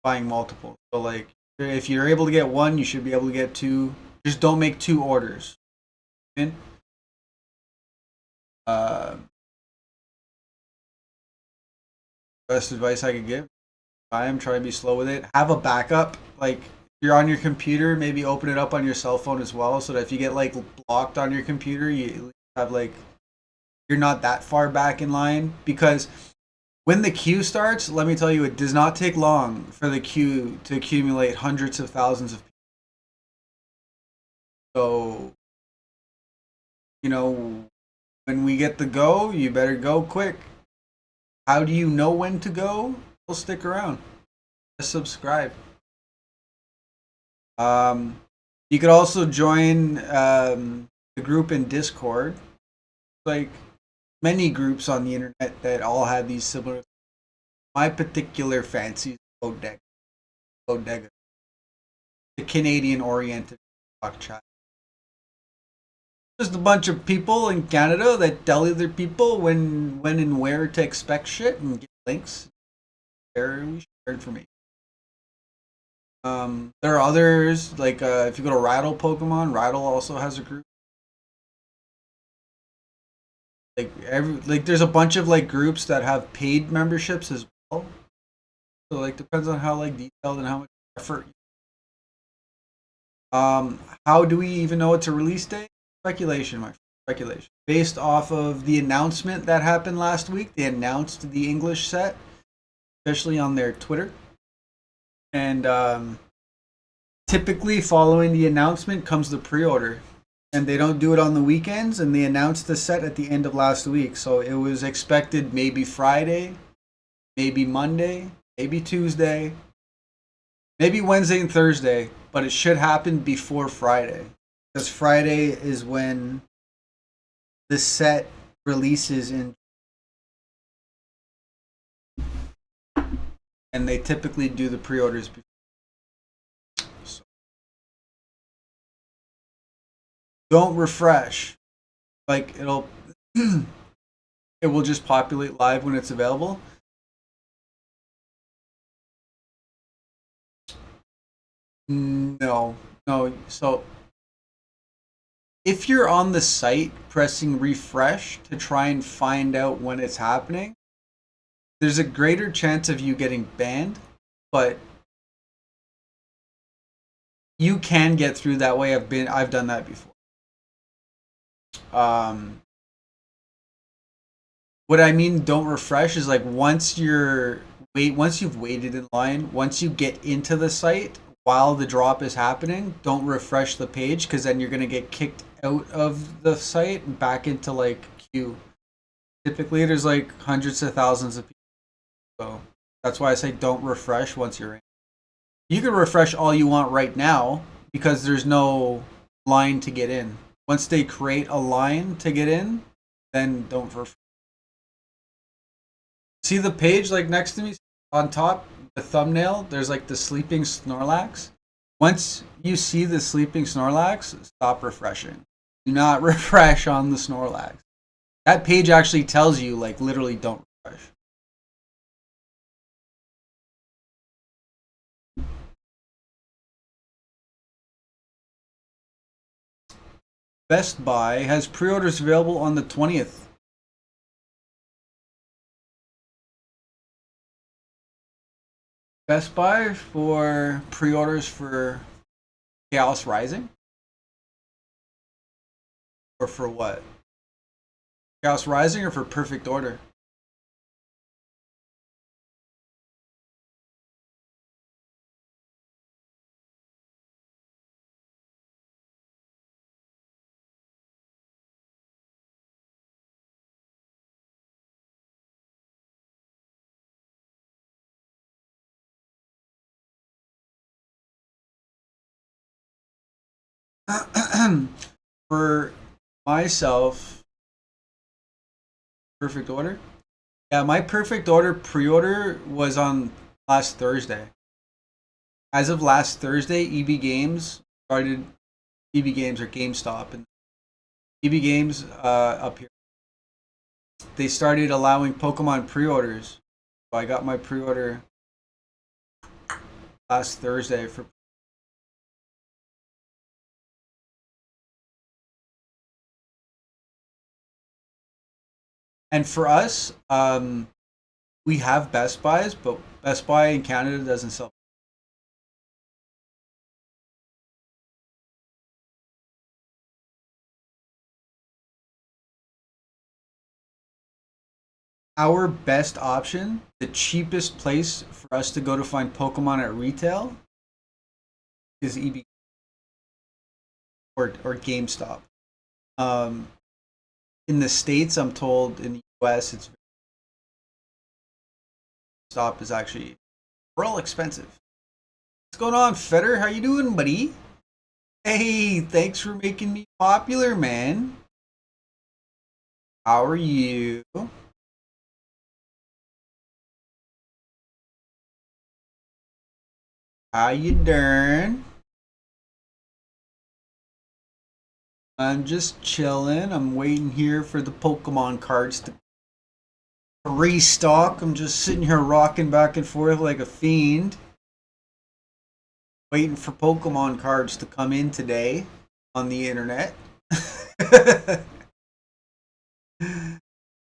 buying multiple. So like if you're able to get 1, you should be able to get 2. Just don't make 2 orders. Okay? Best advice I could give. I am trying to be slow with it. Have a backup. Like you're on your computer, maybe open it up on your cell phone as well, so that if you get like blocked on your computer, you have like you're not that far back in line. Because when the queue starts, let me tell you, it does not take long for the queue to accumulate hundreds of thousands of people. So, you know, when we get the go, you better go quick. How do you know when to go? Well, stick around. Just subscribe. You could also join the group in Discord. Like many groups on the internet that all have these similar. My particular fancy is Bodega. The Canadian-oriented talk chat. Just a bunch of people in Canada that tell other people when and where to expect shit and get links. There we share information. There are others, like if you go to Rattle Pokemon, Rattle also has a group. Like there's a bunch of like groups that have paid memberships as well. So like depends on how like detailed and how much effort. How do we even know it's a release date? Speculation, my friend. Speculation. Based off of the announcement that happened last week, they announced the English set, especially on their Twitter. And typically following the announcement comes the pre-order. And they don't do it on the weekends, and they announced the set at the end of last week. So it was expected maybe Friday, maybe Monday, maybe Tuesday, maybe Wednesday and Thursday, but it should happen before Friday. Because Friday is when the set releases in. And they typically do the pre-orders before. So. Don't refresh. Like it will just populate live when it's available. No. So if you're on the site pressing refresh to try and find out when it's happening, there's a greater chance of you getting banned, but you can get through that way. I've done that before. What I mean don't refresh is like once you've waited in line, once you get into the site while the drop is happening, don't refresh the page, because then you're gonna get kicked out of the site and back into like queue. Typically there's like hundreds of thousands of people. So that's why I say don't refresh once you're in. You can refresh all you want right now because there's no line to get in. Once they create a line to get in, then don't refresh. See the page like next to me on top, the thumbnail, there's like the sleeping Snorlax. Once you see the sleeping Snorlax, stop refreshing. Do not refresh on the Snorlax. That page actually tells you like literally don't refresh. Best Buy has pre-orders available on the 20th. Best Buy for pre-orders for Chaos Rising? Or for what? Chaos Rising or for Perfect Order? For myself, Perfect Order. Yeah, my Perfect Order pre-order was on last Thursday. As of last Thursday, EB Games started. EB Games or GameStop and EB Games up here. They started allowing Pokemon pre-orders. So I got my pre-order last Thursday for. And for us, we have Best Buys, but Best Buy in Canada doesn't sell. Our best option, the cheapest place for us to go to find Pokemon at retail, is EB or GameStop. In the States, I'm told in the US, it's GameStop is actually real expensive. What's going on, Feder? How you doing, buddy? Hey, thanks for making me popular, man. How are you? How you doing? I'm just chilling. I'm waiting here for the Pokemon cards to restock. I'm just sitting here rocking back and forth like a fiend. Waiting for Pokemon cards to come in today on the internet.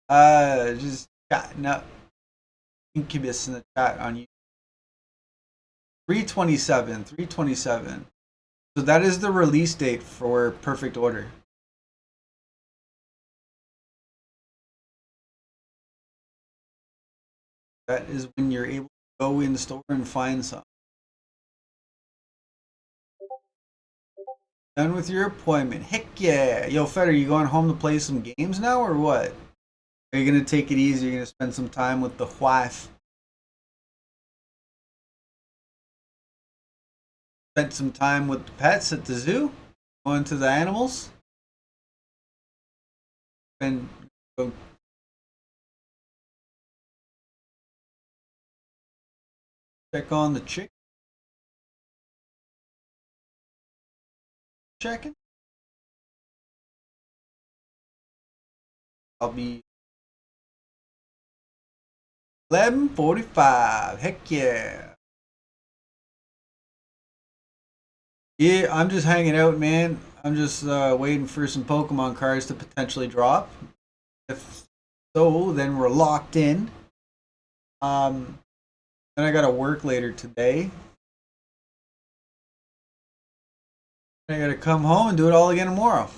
Just chatting up Incubus in the chat on you. 327. So that is the release date for Perfect Order. That is when you're able to go in store and find some. Done with your appointment. Heck yeah. Yo, Fed, are you going home to play some games now or what? Are you going to take it easy? You're going to spend some time with the wife? Spent some time with the pets at the zoo? Going to the animals? Been go check on the chick? Checking? I'll be 11:45. Heck yeah. Yeah, I'm just hanging out, man. I'm just waiting for some Pokemon cards to potentially drop. If so, then we're locked in. Then I gotta work later today. I gotta come home and do it all again tomorrow.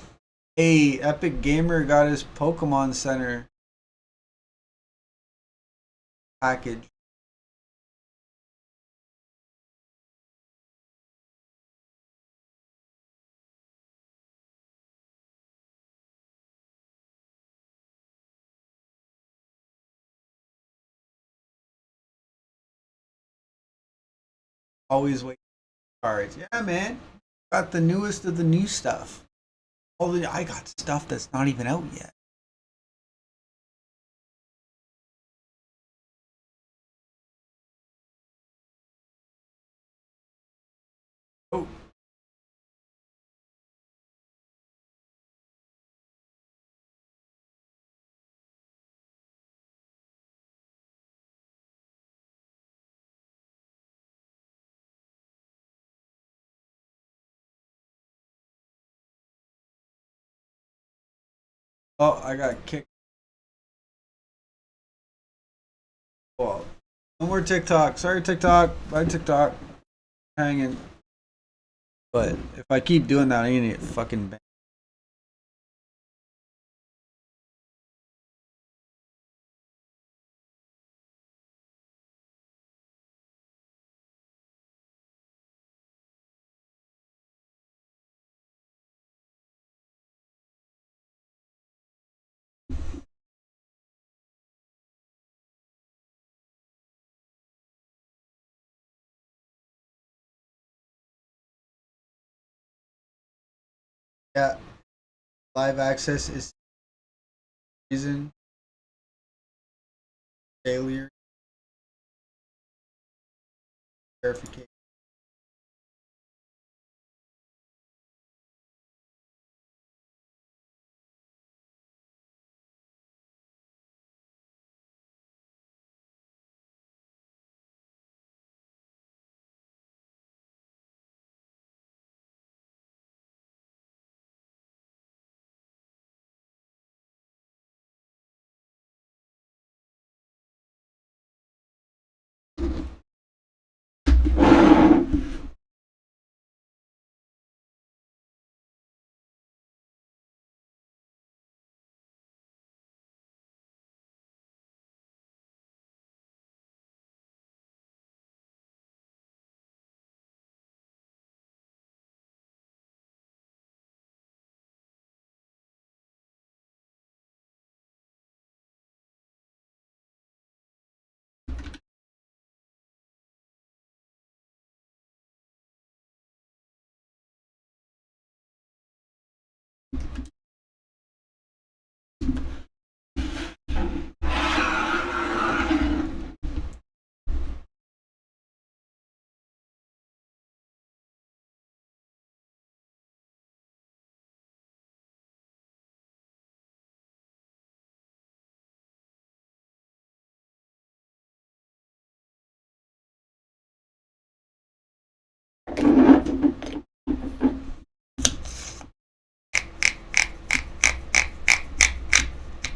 Hey, Epic Gamer got his Pokemon Center package. Always wait for cards. Yeah, man. Got the newest of the new stuff. I got stuff that's not even out yet. Oh. Oh, I got kicked. Well, No more TikTok. Sorry, TikTok. Bye, TikTok. Hanging. But if I keep doing that, I'm gonna get fucking banned. Yeah. Live access is reason failure verification.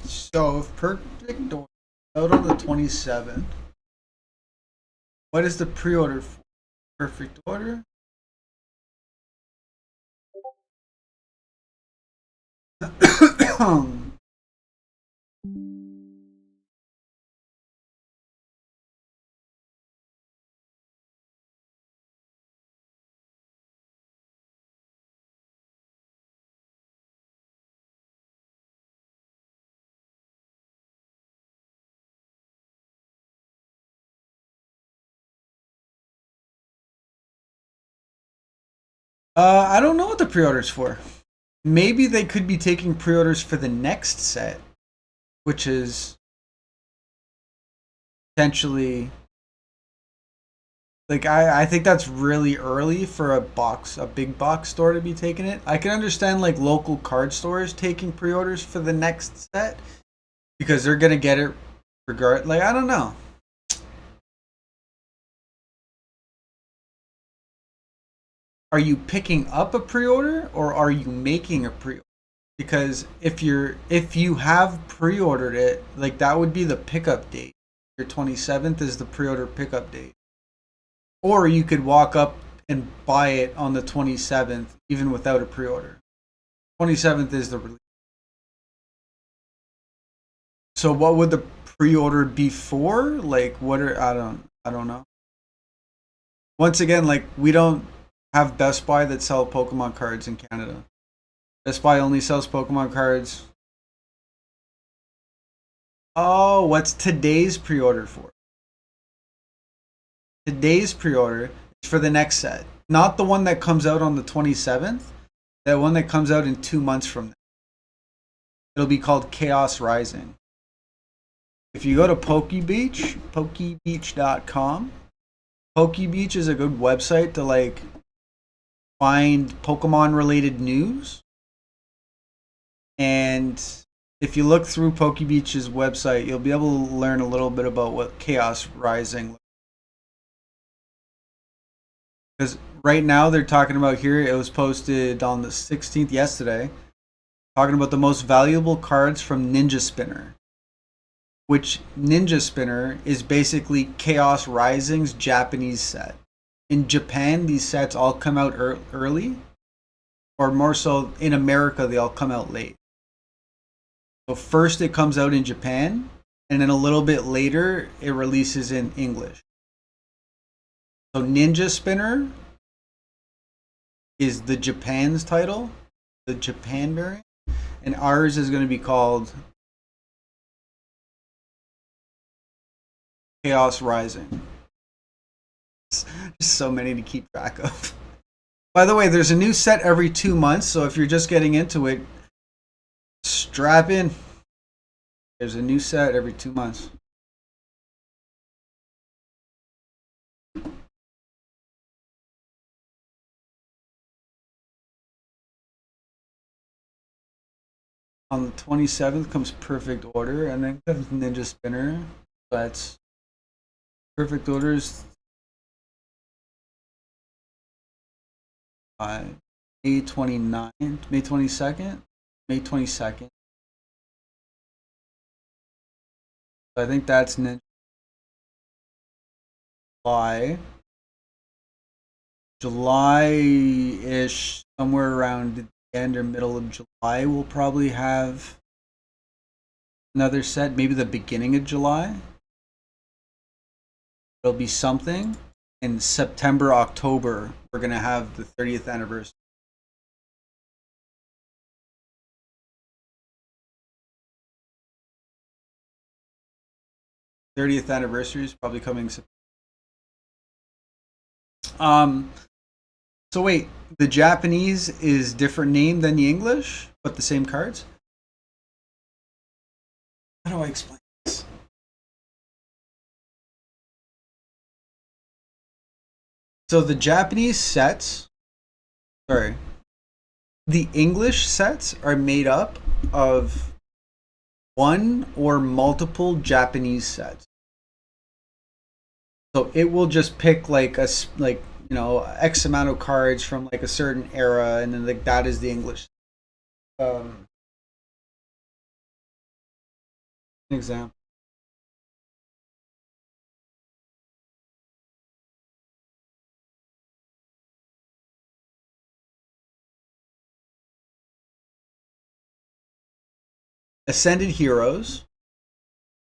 So if Perfect Order out on the 27th, what is the pre-order for Perfect Order? I don't know what the pre-order's for. Maybe they could be taking pre-orders for the next set, which is potentially like I think that's really early for a big box store to be taking it. I can understand like local card stores taking pre-orders for the next set because they're gonna get it regard. Like I don't know. Are you picking up a pre-order or are you making a pre-order? Because if you have pre-ordered it, like that would be the pickup date. Your 27th is the pre-order pickup date. Or you could walk up and buy it on the 27th even without a pre-order. 27th is the release. So what would the pre-order be for? Like what are I don't know. Once again, like we don't have Best Buy that sell Pokemon cards in Canada. Best Buy only sells Pokemon cards. Oh, what's today's pre-order for? Today's pre-order is for the next set. Not the one that comes out on the 27th. That one that comes out in 2 months from now. It'll be called Chaos Rising. If you go to PokeBeach, pokebeach.com, PokeBeach is a good website to like find Pokemon related news. And if you look through PokeBeach's website, you'll be able to learn a little bit about what Chaos Rising looks like. Because right now they're talking about here, it was posted on the 16th yesterday, talking about the most valuable cards from Ninja Spinner. which Ninja Spinner is basically Chaos Rising's Japanese set. In Japan, these sets all come out early, or more so in America, they all come out late. So first it comes out in Japan, and then a little bit later it releases in English. So Ninja Spinner is the Japan's title, the Japan variant, and ours is going to be called Chaos Rising. There's so many to keep track of. By the way, there's a new set every 2 months, so if you're just getting into it, strap in. There's a new set every 2 months. On the 27th comes Perfect Order, and then comes Ninja Spinner. That's Perfect Orders. May 29th, May 22nd, May 22nd. So I think that's Ninja. July-ish, somewhere around the end or middle of July, we'll probably have another set, maybe the beginning of July. It'll be something. In September, October, we're going to have the 30th anniversary. '30th anniversary is probably coming. So wait, the Japanese is different name than the English, but the same cards? How do I explain this? So the Japanese sets, the English sets are made up of one or multiple Japanese sets. So it will just pick like X amount of cards from like a certain era, and then like that is the English. An example. Ascended Heroes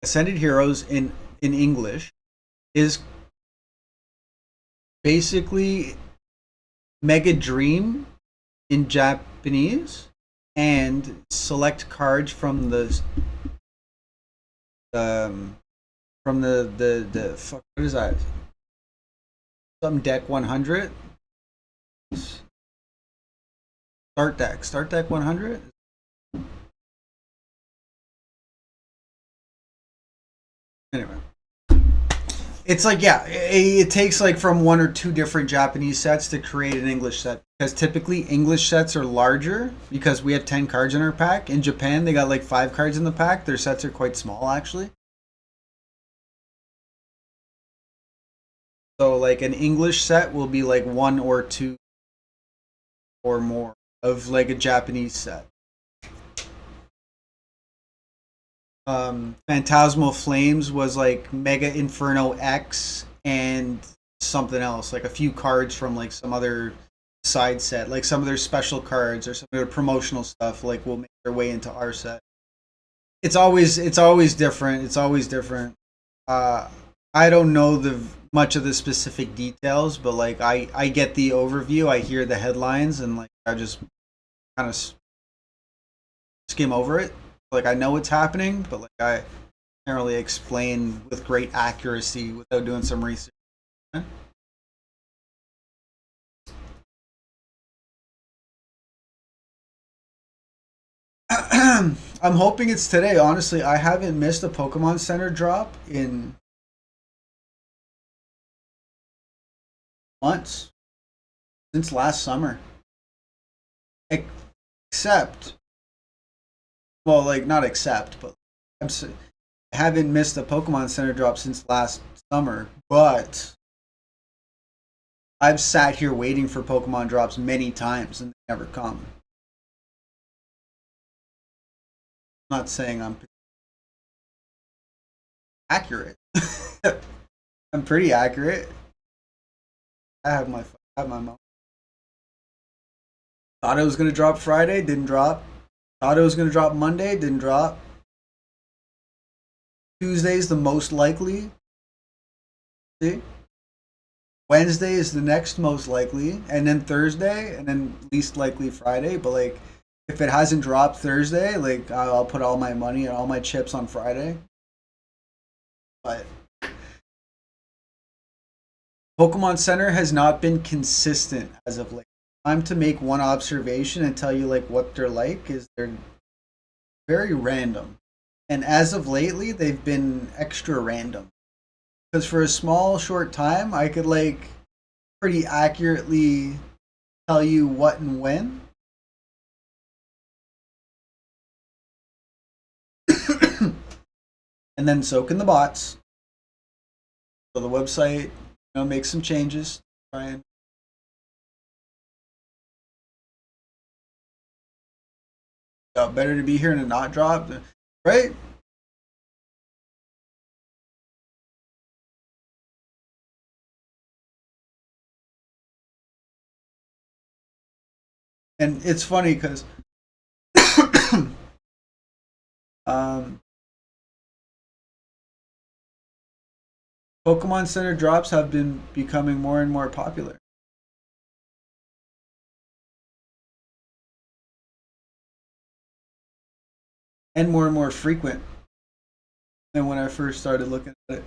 in English is basically Mega Dream in Japanese, and select cards from the fuck, what is that? Some deck 100. Start deck 100. Anyway, it's like, yeah, it takes like from one or two different Japanese sets to create an English set, because typically English sets are larger because we have 10 cards in our pack. In Japan, they got like 5 cards in the pack. Their sets are quite small, actually. So like an English set will be like 1 or 2 or more of like a Japanese set. Phantasmal Flames was like Mega Inferno X and something else, like a few cards from like some other side set, like some of their special cards or some of their promotional stuff, like will make their way into our set. It's always different. It's always different. I don't know much of the specific details, but like I get the overview, I hear the headlines, and like I just kind of skim over it. Like I know what's happening, but like I can't really explain with great accuracy without doing some research. I'm hoping it's today. Honestly, I haven't missed a Pokemon Center drop in months, since last summer. Except, well, like not except, but I haven't missed a Pokemon Center drop since last summer. But I've sat here waiting for Pokemon drops many times and they never come. I'm not saying I'm accurate. I'm pretty accurate. I have my mom. Thought it was gonna drop Friday, didn't drop. Thought it was gonna drop Monday, didn't drop. Tuesday's the most likely. See? Wednesday is the next most likely, and then Thursday, and then least likely Friday. But like, if it hasn't dropped Thursday, like I'll put all my money and all my chips on Friday. But Pokemon Center has not been consistent as of late. I'm to make one observation and tell you like what they're like is they're very random, and as of lately they've been extra random. Because for a small short time, I could like pretty accurately tell you what and when. And then so can the bots. So the website, make some changes. Try and better to be here and not drop, right? And it's funny because Pokemon Center drops have been becoming more and more popular. And more frequent than when I first started looking at it.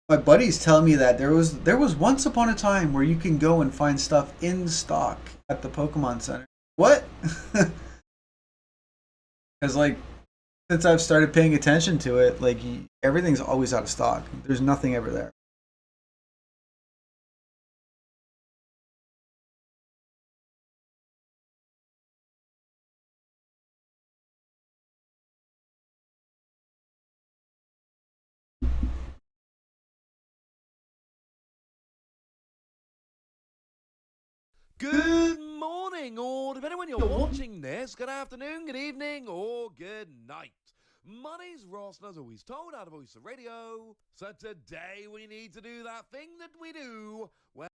My buddies tell me that there was once upon a time where you can go and find stuff in stock at the Pokemon Center. What? Because like since I've started paying attention to it, like everything's always out of stock. There's nothing ever there. Good morning, or depending when you're watching this, good afternoon, good evening, or good night. My name's Ross, and as always told, out of Voice of Radio. So today we need to do that thing that we do. Well,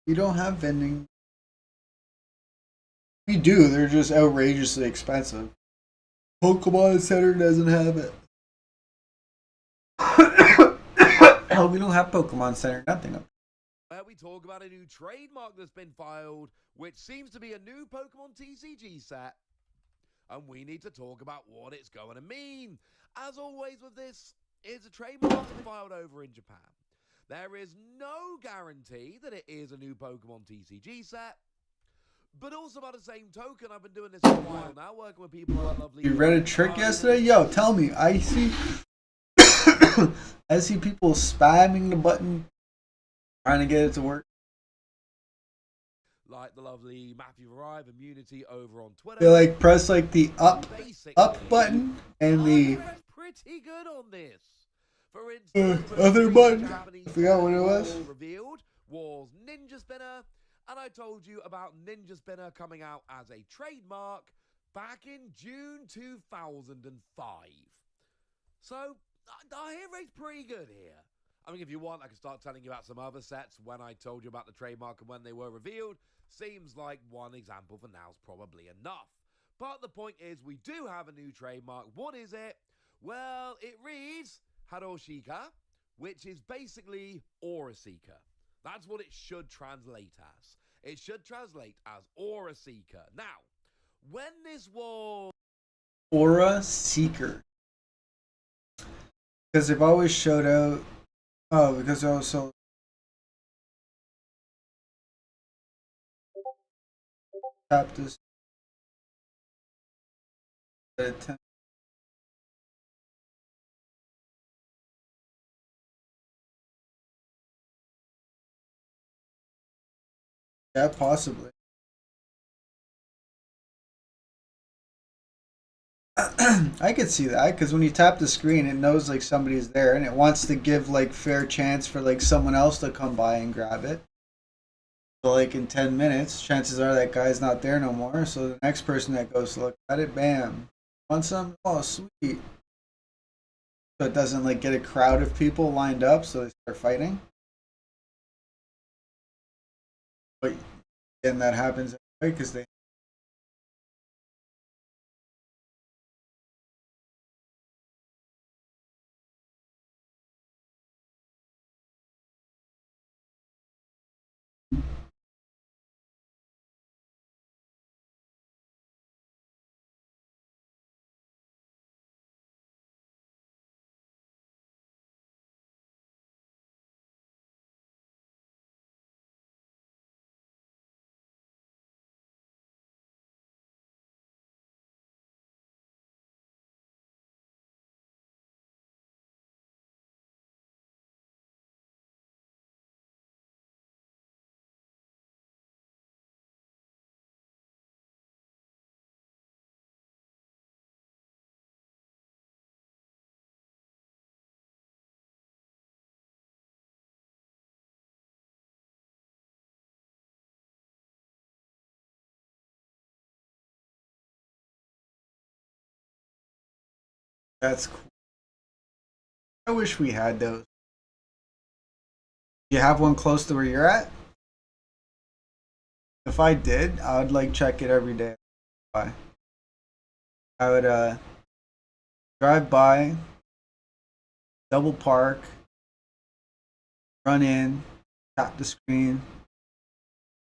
We don't have vending. We do, they're just outrageously expensive. Pokemon Center doesn't have it. Hell, we don't have Pokemon Center, nothing. where we talk about a new trademark that's been filed, which seems to be a new Pokemon TCG set. And we need to talk about what it's going to mean. As always with this, it's a trademark filed over in Japan. There is no guarantee that it is a new Pokemon TCG set. But also by the same token, I've been doing this for a while now, working with people at Lovely. You read a trick yesterday? Yo, tell me. I see I see people spamming the button trying to get it to work. Like the lovely Matthew Varive Immunity over on Twitter. They like press like the up Basically, button and the I'm pretty good on this. For instance, other button. Japanese I forgot what it was. revealed was Ninja Spinner, and I told you about Ninja Spinner coming out as a trademark back in June 2005. So our hit rate's pretty good here. I mean, if you want, I can start telling you about some other sets when I told you about the trademark and when they were revealed. Seems like one example for now is probably enough. But the point is, we do have a new trademark. What is it? Well, it reads Hadoshika, which is basically Aura Seeker. That's what it should translate as. It should translate as Aura Seeker. Now, when this was... Aura Seeker. Because they've always showed out. Oh, because they're also. Tap this. Yeah, possibly. I could see that because when you tap the screen, it knows like somebody's there and it wants to give like fair chance for like someone else to come by and grab it. So like in 10 minutes, chances are that guy's not there no more. So the next person that goes to look at it, bam, want some? Oh, sweet. So it doesn't like get a crowd of people lined up, so they start fighting. But then that happens anyway because they. That's cool. I wish we had those. You have one close to where you're at? If I did, I would like check it every day. I would drive by, double park, run in, tap the screen,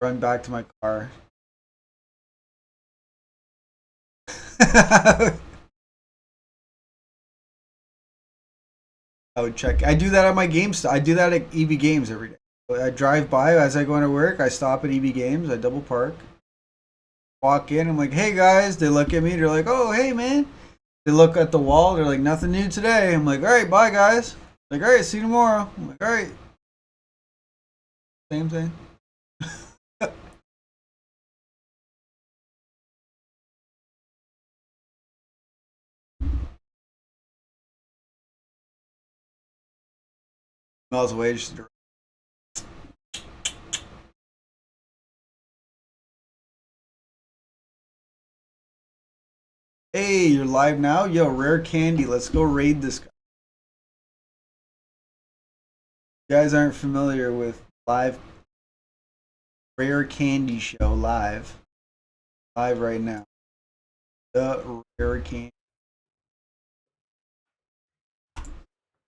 run back to my car. I would check. I do that on my GameStop. I do that at EB Games every day. I drive by as I go into work. I stop at EB Games. I double park. Walk in. I'm like, hey guys. They look at me. They're like, oh, hey man. They look at the wall. They're like, nothing new today. I'm like, all right, bye guys. Like, all right, see you tomorrow. I'm like, all right. Same thing. Miles away. Just hey, you're live now? Yo, Rare Candy. Let's go raid this guy. You guys aren't familiar with live Rare Candy Show live. Live right now. The Rare Candy.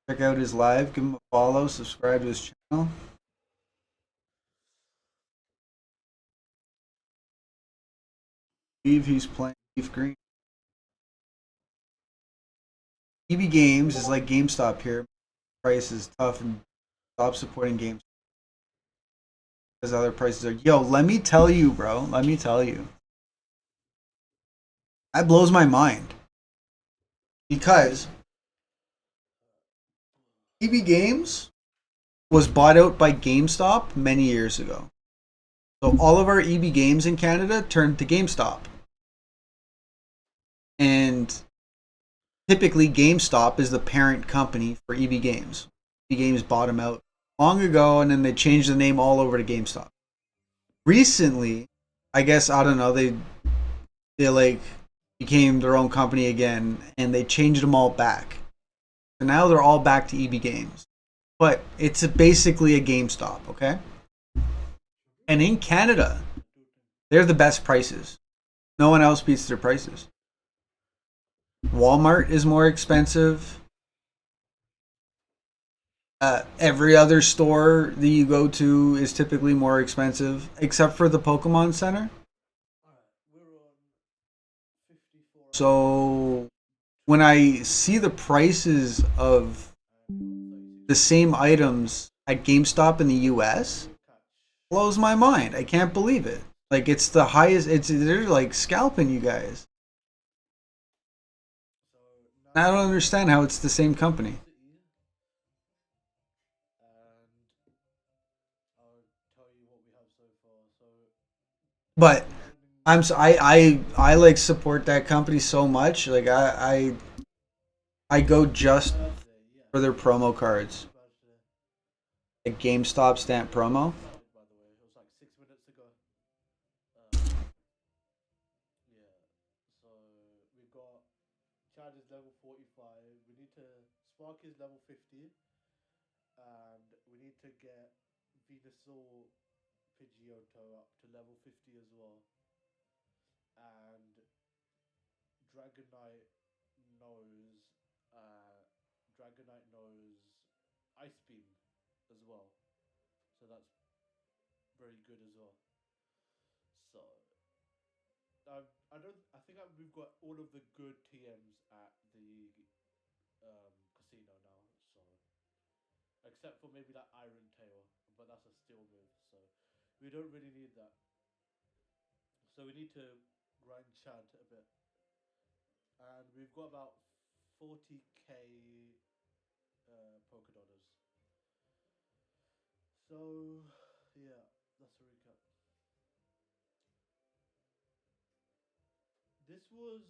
Check out his live. Give him a follow. Subscribe to his channel. I believe he's playing Leaf Green. EB Games is like GameStop here. Price is tough and stop supporting games. Because other prices are. Yo, let me tell you, bro. Let me tell you. That blows my mind. Because EB Games was bought out by GameStop many years ago. So all of our EB Games in Canada turned to GameStop. And typically GameStop is the parent company for EB Games. EB Games bought them out long ago and then they changed the name all over to GameStop. Recently, I guess, I don't know, they like became their own company again and they changed them all back. So now they're all back to EB Games. But it's basically a GameStop, okay? And in Canada, they're the best prices. No one else beats their prices. Walmart is more expensive. Every other store that you go to is typically more expensive, except for the Pokemon Center. So when I see the prices of the same items at GameStop in the US, it blows my mind. I can't believe it. Like it's the highest. They're like scalping you guys. I don't understand how it's the same company. But I like support that company so much. Like I go just Birthday, yeah. for their promo cards. Birthday. Like GameStop stamp promo. By the way, it was like 6 minutes ago. Yeah. So we got Chad is level 45. We need to Spark is level 50, and we need to get Venusaur Pidgeotto up to level 50 as well. And Dragonite knows Ice Beam as well. So that's very good as well. So we've got all of the good TMs at the casino now. So except for maybe that Iron Tail, but that's a steel move, so we don't really need that. So we need to grind Chad a bit, and we've got about 40k polka dollars. So yeah, that's a recap. This was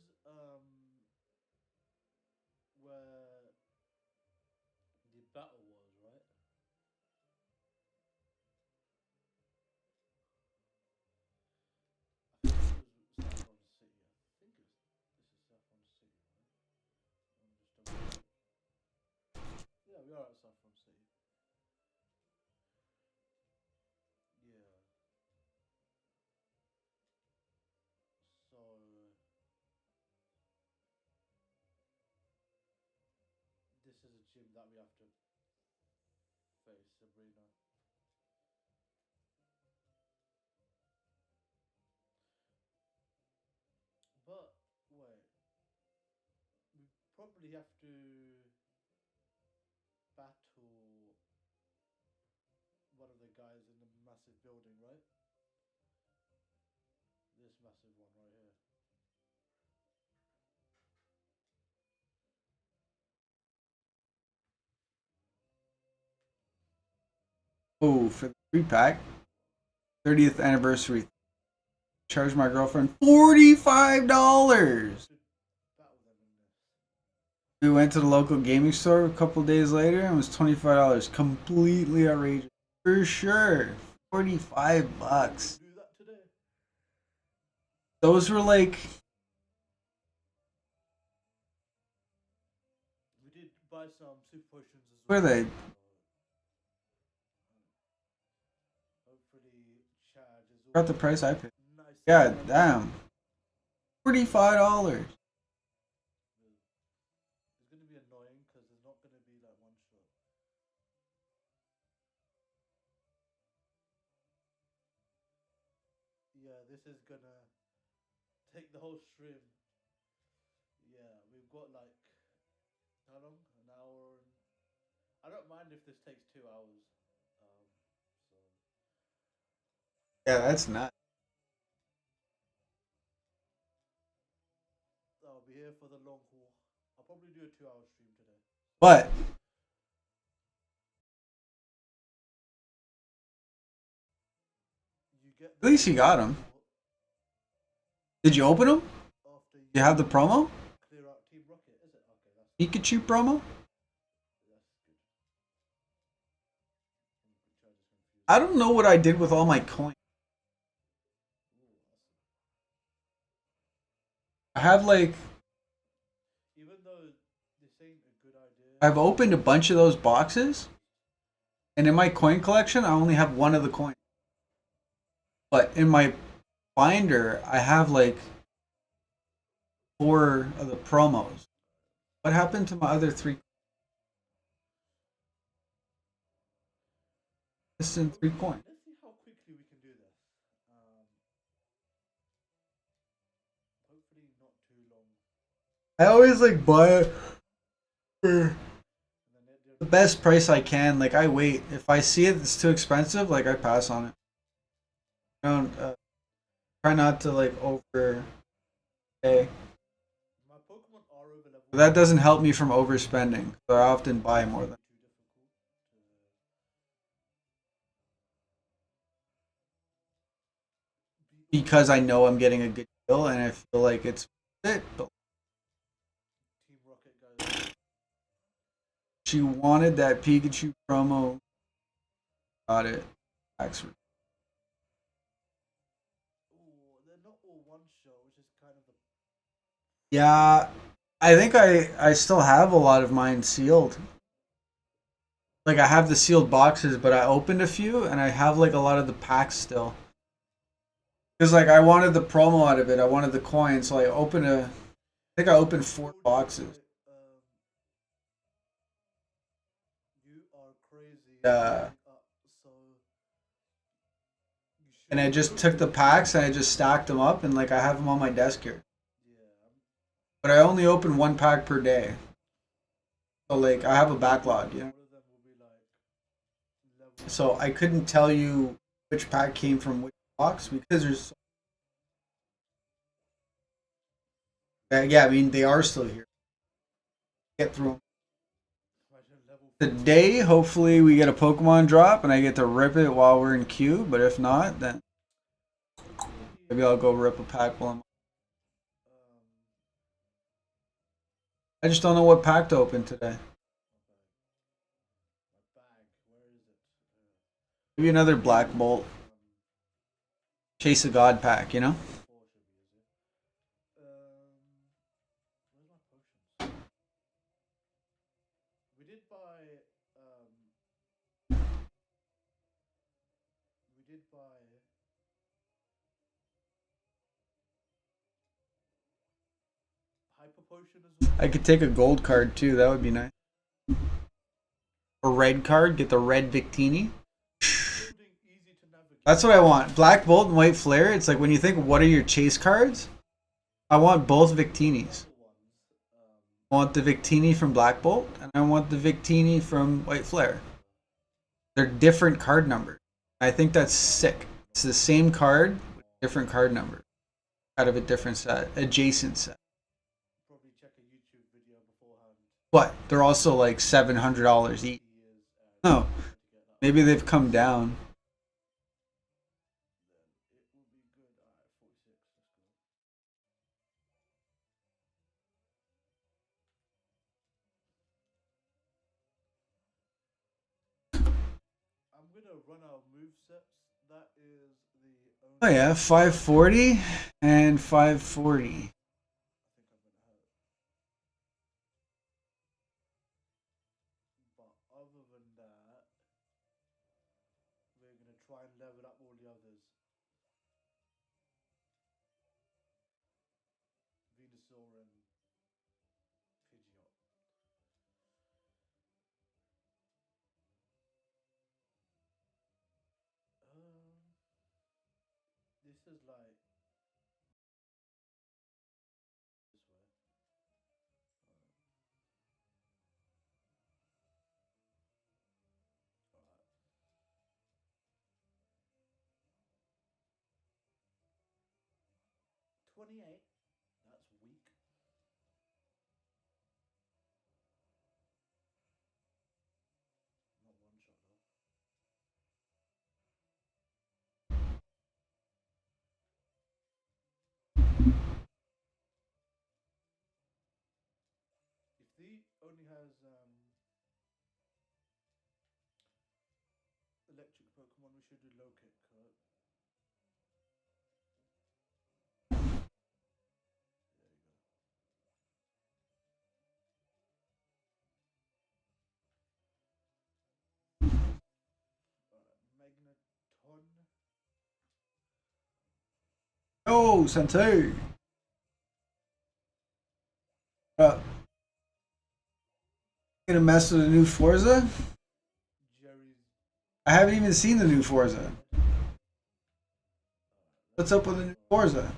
where the battle was, right? I think this was Saffron City. I think this is Saffron City, right? I'm just double check. Yeah, we are at Saffron City. Yeah. So this is a gym that we have to face, Sabrina. But wait, we probably have to battle one of the guys in the massive building, right? This massive one right here. Oh, for the 3-pack, 30th anniversary. Charge my girlfriend $45. Should battle them in this. We went to the local gaming store a couple days later and it was $25. Completely outrageous. For sure. $45. Do that today. Those were like, We did buy some super potions as Where well. are they? Hopefully, Chad is all Got the price I paid. nice. God damn. $45. It's gonna be annoying because there's not gonna be like one shot. Yeah, this is gonna take the whole stream. Yeah, we've got like how long? An hour. And I don't mind if this takes 2 hours. So Yeah, that's nuts. I'll be here for the long haul. I'll probably do a 2-hour stream today. But You get At least you got 'em. Did you open them? after You have the promo? clear out Team Rocket, is it? Okay, that's Pikachu promo? good. Chad is confused. I don't know what I did with all my coins. I have like, Even though this ain't a good idea. I've opened a bunch of those boxes, and in my coin collection, I only have one of the coins. But in my binder, I have like 4 of the promos. What happened to my other 3? This in 3 coins. Let's see how quickly we can do this. Hopefully not too long. I always like buy it for And then the best price I can. Like I wait. If I see it's too expensive, like I pass on it. I don't try not to like overpay. my Pokemon are over level. That doesn't help me from overspending. So I often buy more than. Too difficult to beat because I know I'm getting a good deal and I feel like it's worth it. But Team Rocket goes. she wanted that Pikachu promo. Got it. Packs were- Ooh, they're not all one shot, which is kind of the. Yeah, I think I still have a lot of mine sealed. Like I have the sealed boxes, but I opened a few and I have like a lot of the packs still. Cause like I wanted the promo out of it, I wanted the coin, so I opened I think I opened 4 boxes. You are crazy. Yeah. So. You And I should just open took the it. packs and I just stacked them up and like I have them on my desk here. Yeah. But I only open 1 pack per day. So like I have a backlog, you know. One of them will be like level. So I couldn't tell you which pack came from which box because there's yeah, I mean they are still here. Get through them. Imagine level. Today, hopefully we get a Pokemon drop and I get to rip it while we're in queue, but if not, then maybe I'll go rip a pack while I'm... I just don't know what pack to open today. My bag. Where is it? Maybe another Black Bolt. Chase a God pack, you know? Where's my potions? We did buy. We did buy. Hyper potion as well. I could take a gold card too, that would be nice. A red card, get the red Victini. Building easy to navigate. That's what I want. Black Bolt and White Flare, it's like when you think, what are your chase cards? I want both Victinis. I want the Victini from Black Bolt, and I want the Victini from White Flare. They're different card numbers. I think that's sick. It's the same card, with different card numbers. Out of a different set, adjacent set. Probably check a YouTube video beforehand. But they're also like $700 each. No, maybe they've come down. It will be good. Alright, 46. Let's go. I'm gonna run our move sets. That is the only. Oh yeah, 540 and 540. I think I'm gonna have. But other than that, we're gonna try and level up all the others. Venusaur and Pidgeot. This is like this way. Alright. $28. That's weak. Not one shot though. If the only has electric Pokemon, we should do low kick, correct? There you go. Magneton. Yo, Sensei! Gonna mess with the new Forza? Jerry's. I haven't even seen the new Forza. What's up with the new Forza?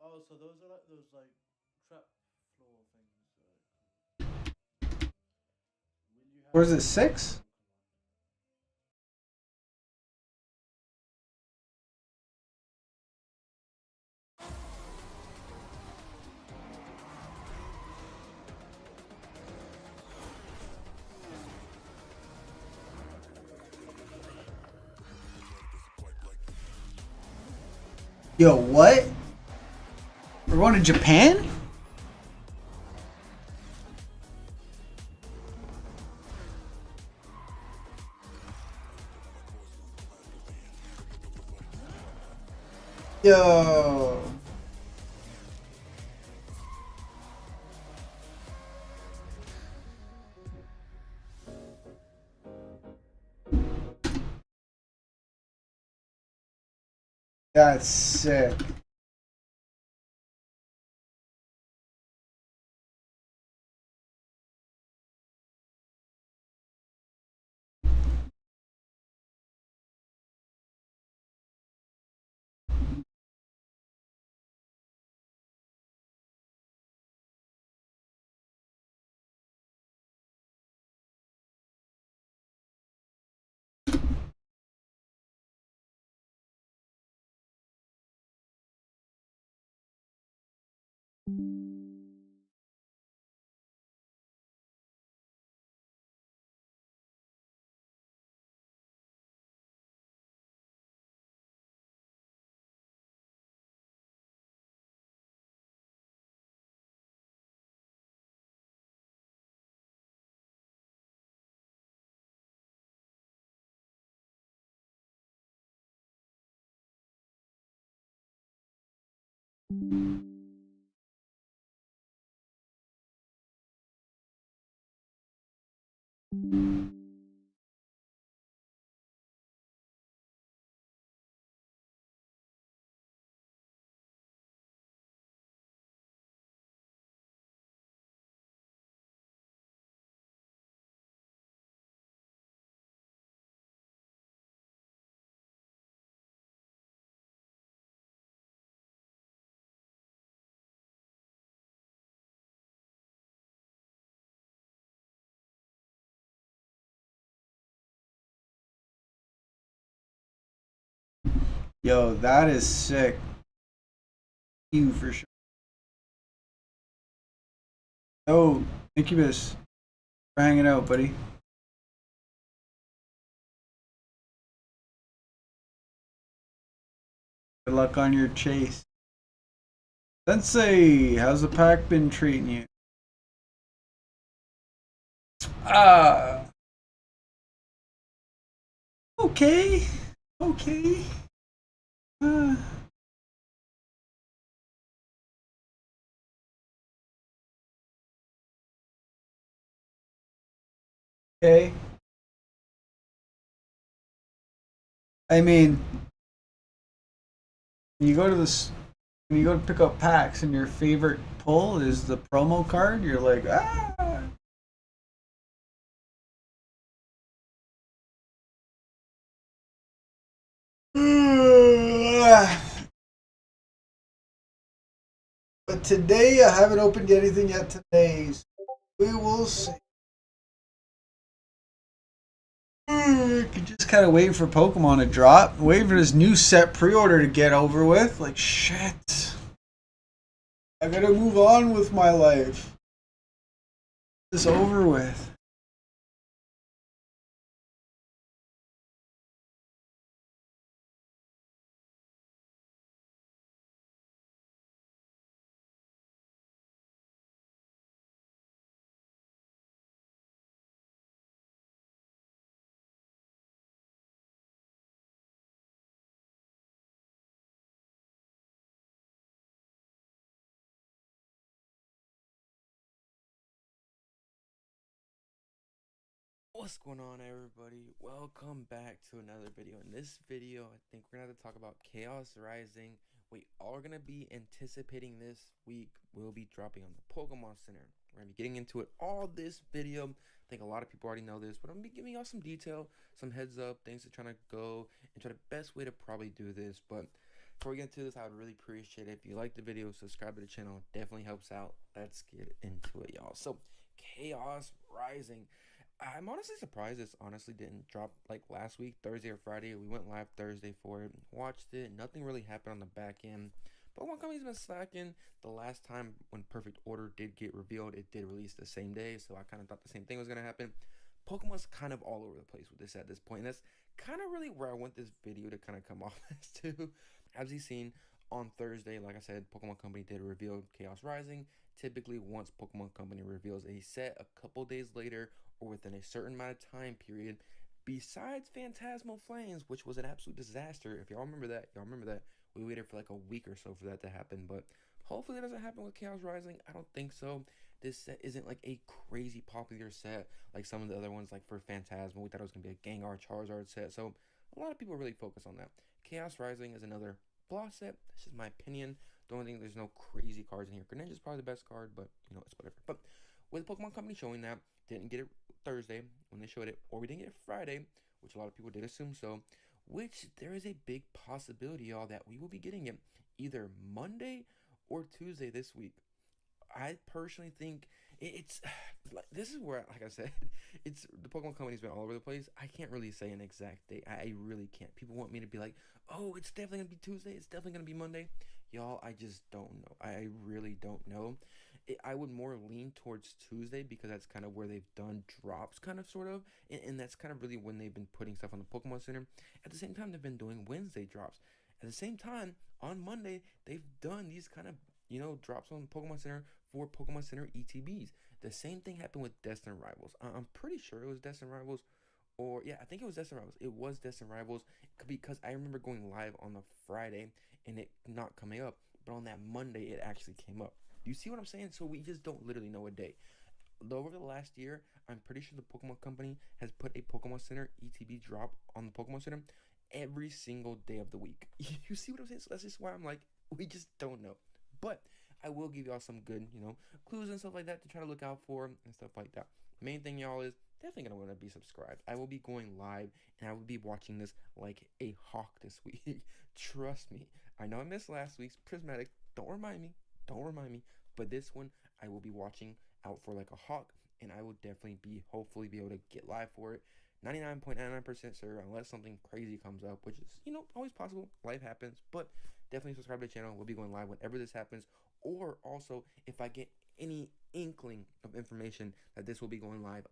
Oh, so those are like those like trap floor things. Will you have Forza 6? Yo, what? We're going to Japan? Yo. That's sick. Yo, that is sick. You for sure. Oh, Incubus, for hanging out, buddy. Good luck on your chase. Sensei, how's the pack been treating you? Ah, okay, okay. Uh, okay. I mean, you go to this when you go to pick up packs and your favorite pull is the promo card, you're like, ah. But today I haven't opened anything yet today. So we will see. Could just kind of wait for Pokemon to drop. Wait for this new set pre-order to get over with. Like, shit. I gotta move on with my life. It's over with. What's going on, everybody? Welcome back to another video. In this video, I think we're gonna have to talk about Chaos Rising. We are gonna be anticipating this week. We'll be dropping on the Pokemon Center. We're gonna be getting into it all this video. I think a lot of people already know this, but I'm gonna be giving y'all some detail, some heads up, things to try to go and try the best way to probably do this. But before we get into this, I would really appreciate it if you like the video, subscribe to the channel. It definitely helps out. Let's get into it, y'all. So, Chaos Rising. I'm honestly surprised this honestly didn't drop like last week, Thursday or Friday. We went live Thursday for it, watched it. Nothing really happened on the back end. Pokemon Company's been slacking. The last time when Perfect Order did get revealed, it did release the same day, so I kind of thought the same thing was going to happen. Pokemon's kind of all over the place with this at this point. And that's kind of really where I want this video to kind of come off as too. As you've seen, on Thursday, like I said, Pokemon Company did reveal Chaos Rising. Typically, once Pokemon Company reveals a set a couple days later or within a certain amount of time period, besides Phantasmal Flames, which was an absolute disaster. If y'all remember that, we waited for like a week or so for that to happen, but hopefully it doesn't happen with Chaos Rising. I don't think so. This set isn't like a crazy popular set like some of the other ones, like for Phantasmal. We thought it was going to be a Gengar Charizard set, so a lot of people really focus on that. Chaos Rising is another blah set. That's just my opinion. The only thing, there's no crazy cards in here. Greninja's probably the best card, but you know, it's whatever. But with Pokemon Company showing that, didn't get it Thursday when they showed it, or we didn't get it Friday, which a lot of people did assume so, which there is a big possibility, y'all, that we will be getting it either Monday or Tuesday this week. I personally think it's this is where, like I said, it's the Pokemon Company's been all over the place. I can't really say an exact date. I really can't. People want me to be like, oh, it's definitely gonna be Tuesday. It's definitely gonna be Monday. Y'all, I just don't know. I really don't know. I would more lean towards Tuesday because that's kind of where they've done drops, kind of, sort of, and that's kind of really when they've been putting stuff on the Pokemon Center. At the same time, they've been doing Wednesday drops. At the same time, on Monday, they've done these kind of, you know, drops on Pokemon Center for Pokemon Center ETBs. The same thing happened with Destined Rivals. I'm pretty sure it was Destined Rivals, or yeah, I think it was Destined Rivals. It was Destined Rivals because I remember going live on the Friday and it not coming up, but on that Monday it actually came up. You see what I'm saying? So we just don't literally know a day. Over the last year, I'm pretty sure the Pokemon Company has put a Pokemon Center ETB drop on the Pokemon Center every single day of the week. You see what I'm saying? So that's just why I'm like, we just don't know. But I will give y'all some good, you know, clues and stuff like that to try to look out for and stuff like that. Main thing, y'all, is definitely gonna want to be subscribed. I will be going live and I will be watching this like a hawk this week. Trust me. I know I missed last week's Prismatic. Don't remind me. But this one, I will be watching out for like a hawk, and I will definitely be, hopefully, be able to get live for it. 99.99% sure, unless something crazy comes up, which is, you know, always possible. Life happens, but definitely subscribe to the channel. We'll be going live whenever this happens, or also if I get any inkling of information that this will be going live.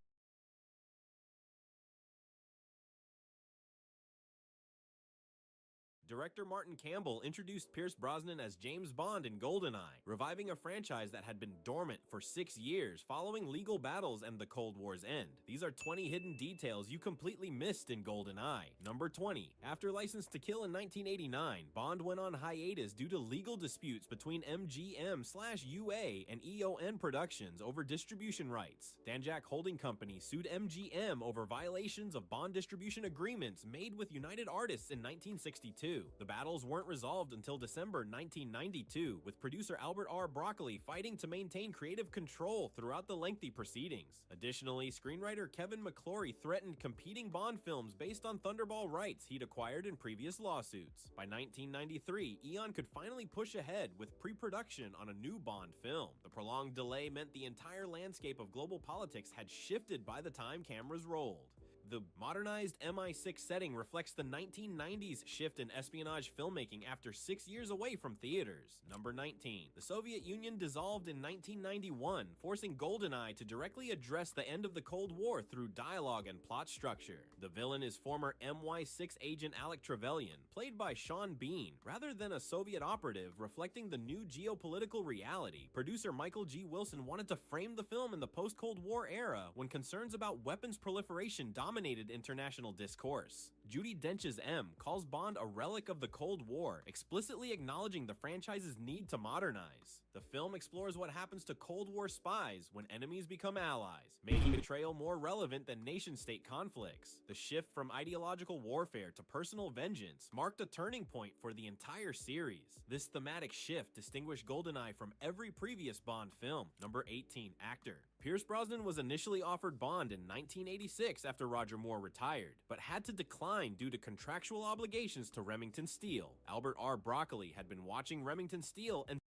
Director Martin Campbell introduced Pierce Brosnan as James Bond in GoldenEye, reviving a franchise that had been dormant for 6 years following legal battles and the Cold War's end. These are 20 hidden details you completely missed in GoldenEye. Number 20. After License to Kill in 1989, Bond went on hiatus due to legal disputes between MGM/UA and EON Productions over distribution rights. Danjaq Holding Company sued MGM over violations of Bond distribution agreements made with United Artists in 1962. The battles weren't resolved until December 1992, with producer Albert R. Broccoli fighting to maintain creative control throughout the lengthy proceedings. Additionally, screenwriter Kevin McClory threatened competing Bond films based on Thunderball rights he'd acquired in previous lawsuits. By 1993, Eon could finally push ahead with pre-production on a new Bond film. The prolonged delay meant the entire landscape of global politics had shifted by the time cameras rolled. The modernized MI6 setting reflects the 1990s shift in espionage filmmaking after 6 years away from theaters. Number 19. The Soviet Union dissolved in 1991, forcing GoldenEye to directly address the end of the Cold War through dialogue and plot structure. The villain is former MI6 agent Alec Trevelyan, played by Sean Bean, rather than a Soviet operative, reflecting the new geopolitical reality. Producer Michael G. Wilson wanted to frame the film in the post-Cold War era, when concerns about weapons proliferation dominated international discourse. Judi Dench's M calls Bond a relic of the Cold War, explicitly acknowledging the franchise's need to modernize. The film explores what happens to Cold War spies when enemies become allies, making betrayal more relevant than nation-state conflicts. The shift from ideological warfare to personal vengeance marked a turning point for the entire series. This thematic shift distinguished GoldenEye from every previous Bond film. Number 18. Actor. Pierce Brosnan was initially offered Bond in 1986 after Roger Moore retired, but had to decline due to contractual obligations to Remington Steele. Albert R. Broccoli had been watching Remington Steele and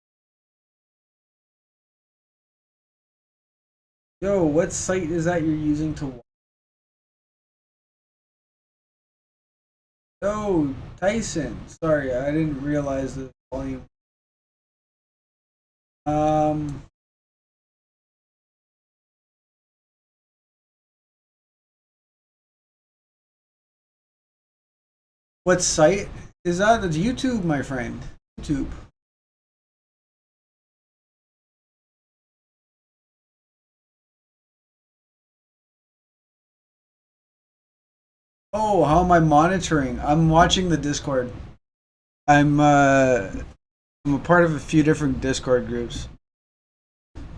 Yo, what site is that you're using to watch? Yo, Tyson. Sorry, I didn't realize the volume. What site is that? It's YouTube, my friend. YouTube. Oh, how am I monitoring? I'm watching the Discord. I'm a part of a few different Discord groups.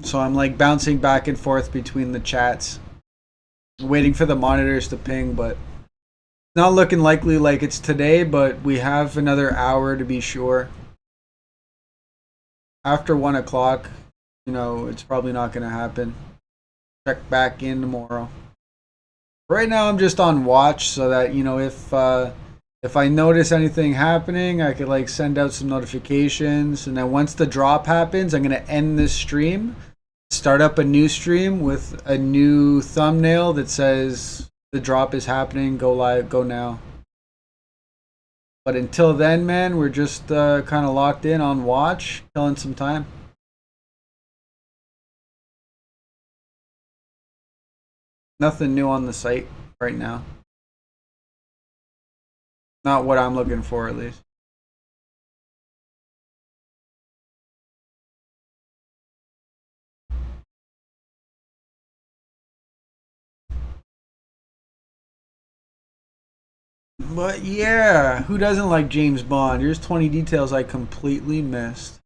So I'm like bouncing back and forth between the chats, waiting for the monitors to ping, but not looking likely like it's today, but we have another hour to be sure. After 1 o'clock, you know, it's probably not going to happen. Check back in tomorrow. Right now I'm just on watch so that, you know, if I notice anything happening, I could like send out some notifications, and then once the drop happens, I'm going to end this stream, start up a new stream with a new thumbnail that says the drop is happening, go live, go now. But until then, man, we're just kind of locked in on watch, killing some time. Nothing new on the site right now. Not what I'm looking for, at least. But yeah, who doesn't like James Bond? Here's 20 details I completely missed.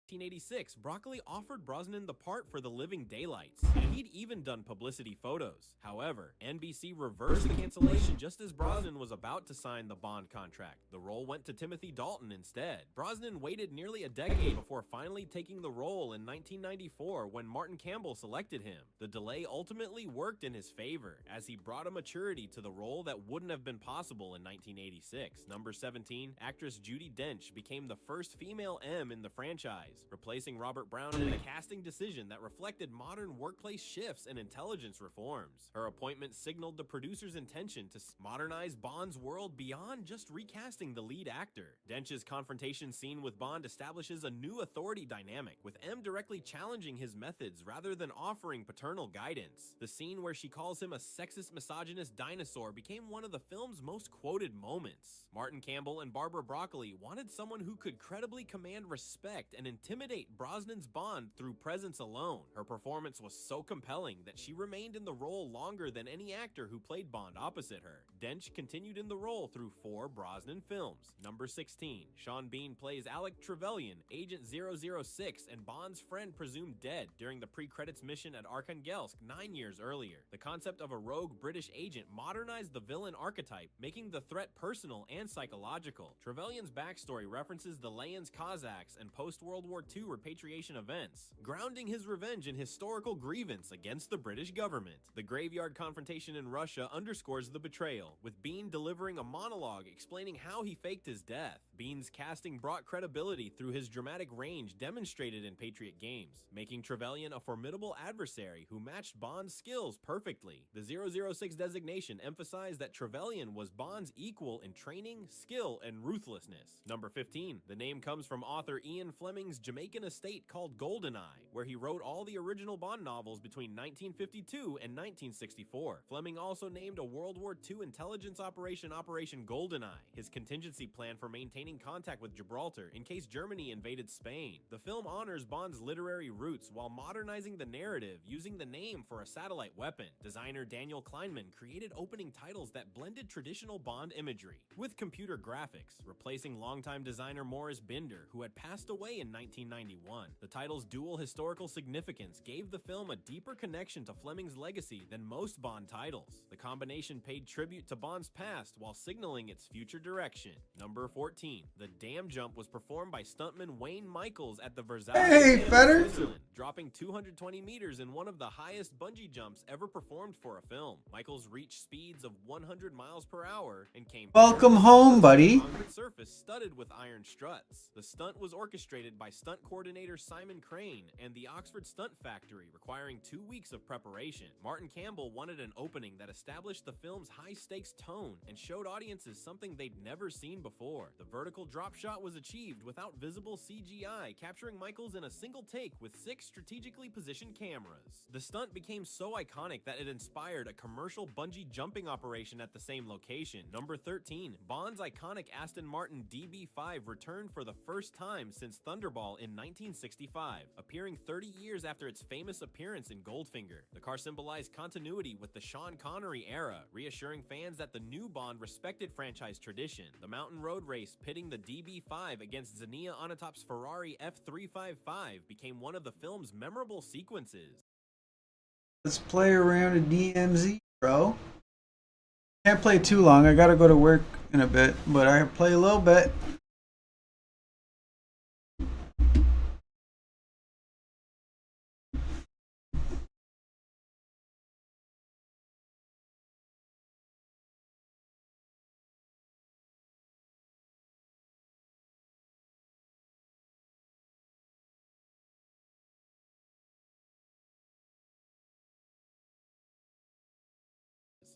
1986, Broccoli offered Brosnan the part for The Living Daylights, and he'd even done publicity photos. However, NBC reversed the cancellation just as Brosnan was about to sign the Bond contract. The role went to Timothy Dalton instead. Brosnan waited nearly a decade before finally taking the role in 1994 when Martin Campbell selected him. The delay ultimately worked in his favor, as he brought a maturity to the role that wouldn't have been possible in 1986. Number 17, actress Judi Dench became the first female M in the franchise, replacing Robert Brown in a casting decision that reflected modern workplace shifts and intelligence reforms. Her appointment signaled the producer's intention to modernize Bond's world beyond just recasting the lead actor. Dench's confrontation scene with Bond establishes a new authority dynamic, with M directly challenging his methods rather than offering paternal guidance. The scene where she calls him a sexist, misogynist dinosaur became one of the film's most quoted moments. Martin Campbell and Barbara Broccoli wanted someone who could credibly command respect and intimidate Brosnan's Bond through presence alone. Her performance was so compelling that she remained in the role longer than any actor who played Bond opposite her. Dench continued in the role through 4 Brosnan films. Number 16, Sean Bean plays Alec Trevelyan, Agent 006 and Bond's friend presumed dead during the pre-credits mission at Arkhangelsk 9 years earlier. The concept of a rogue British agent modernized the villain archetype, making the threat personal and psychological. Trevelyan's backstory references the Layans Cossacks and post-World War II repatriation events, grounding his revenge in historical grievance against the British government. The graveyard confrontation in Russia underscores the betrayal, with Bean delivering a monologue explaining how he faked his death. Bean's casting brought credibility through his dramatic range demonstrated in Patriot Games, making Trevelyan a formidable adversary who matched Bond's skills perfectly. The 006 designation emphasized that Trevelyan was Bond's equal in training, skill, and ruthlessness. Number 15, the name comes from author Ian Fleming's Jamaican estate called GoldenEye, where he wrote all the original Bond novels between 1952 and 1964. Fleming also named a World War II intelligence operation Operation GoldenEye, his contingency plan for maintaining contact with Gibraltar in case Germany invaded Spain. The film honors Bond's literary roots while modernizing the narrative using the name for a satellite weapon. Designer Daniel Kleinman created opening titles that blended traditional Bond imagery with computer graphics, replacing longtime designer Morris Binder, who had passed away in 1991. The title's dual historical significance gave the film a deeper connection to Fleming's legacy than most Bond titles. The combination paid tribute to Bond's past while signaling its future direction. Number 14, the dam jump was performed by stuntman Wayne Michaels at the Versailles, Hey, Fetter! Switzerland, dropping 220 meters in one of the highest bungee jumps ever performed for a film. Michaels reached speeds of 100 miles per hour and came Welcome home, buddy. concrete surface studded with iron struts. The stunt was orchestrated by stunt coordinator Simon Crane and the Oxford Stunt Factory, requiring 2 weeks of preparation. Martin Campbell wanted an opening that established the film's high-stakes tone and showed audiences something they'd never seen before. The vertical drop shot was achieved without visible CGI, capturing Michaels in a single take with 6 strategically positioned cameras. The stunt became so iconic that it inspired a commercial bungee jumping operation at the same location. Number 13. Bond's iconic Aston Martin DB5 returned for the first time since Thunderball in 1965, appearing 30 years after its famous appearance in Goldfinger. The car symbolized continuity with the Sean Connery era, reassuring fans that the new Bond respected franchise tradition. The mountain road race pitting the DB5 against Xenia Onatop's Ferrari F355 became one of the film's memorable sequences. Let's play around a DMZ, bro. Can't play too long. I gotta go to work in a bit, but I can play a little bit.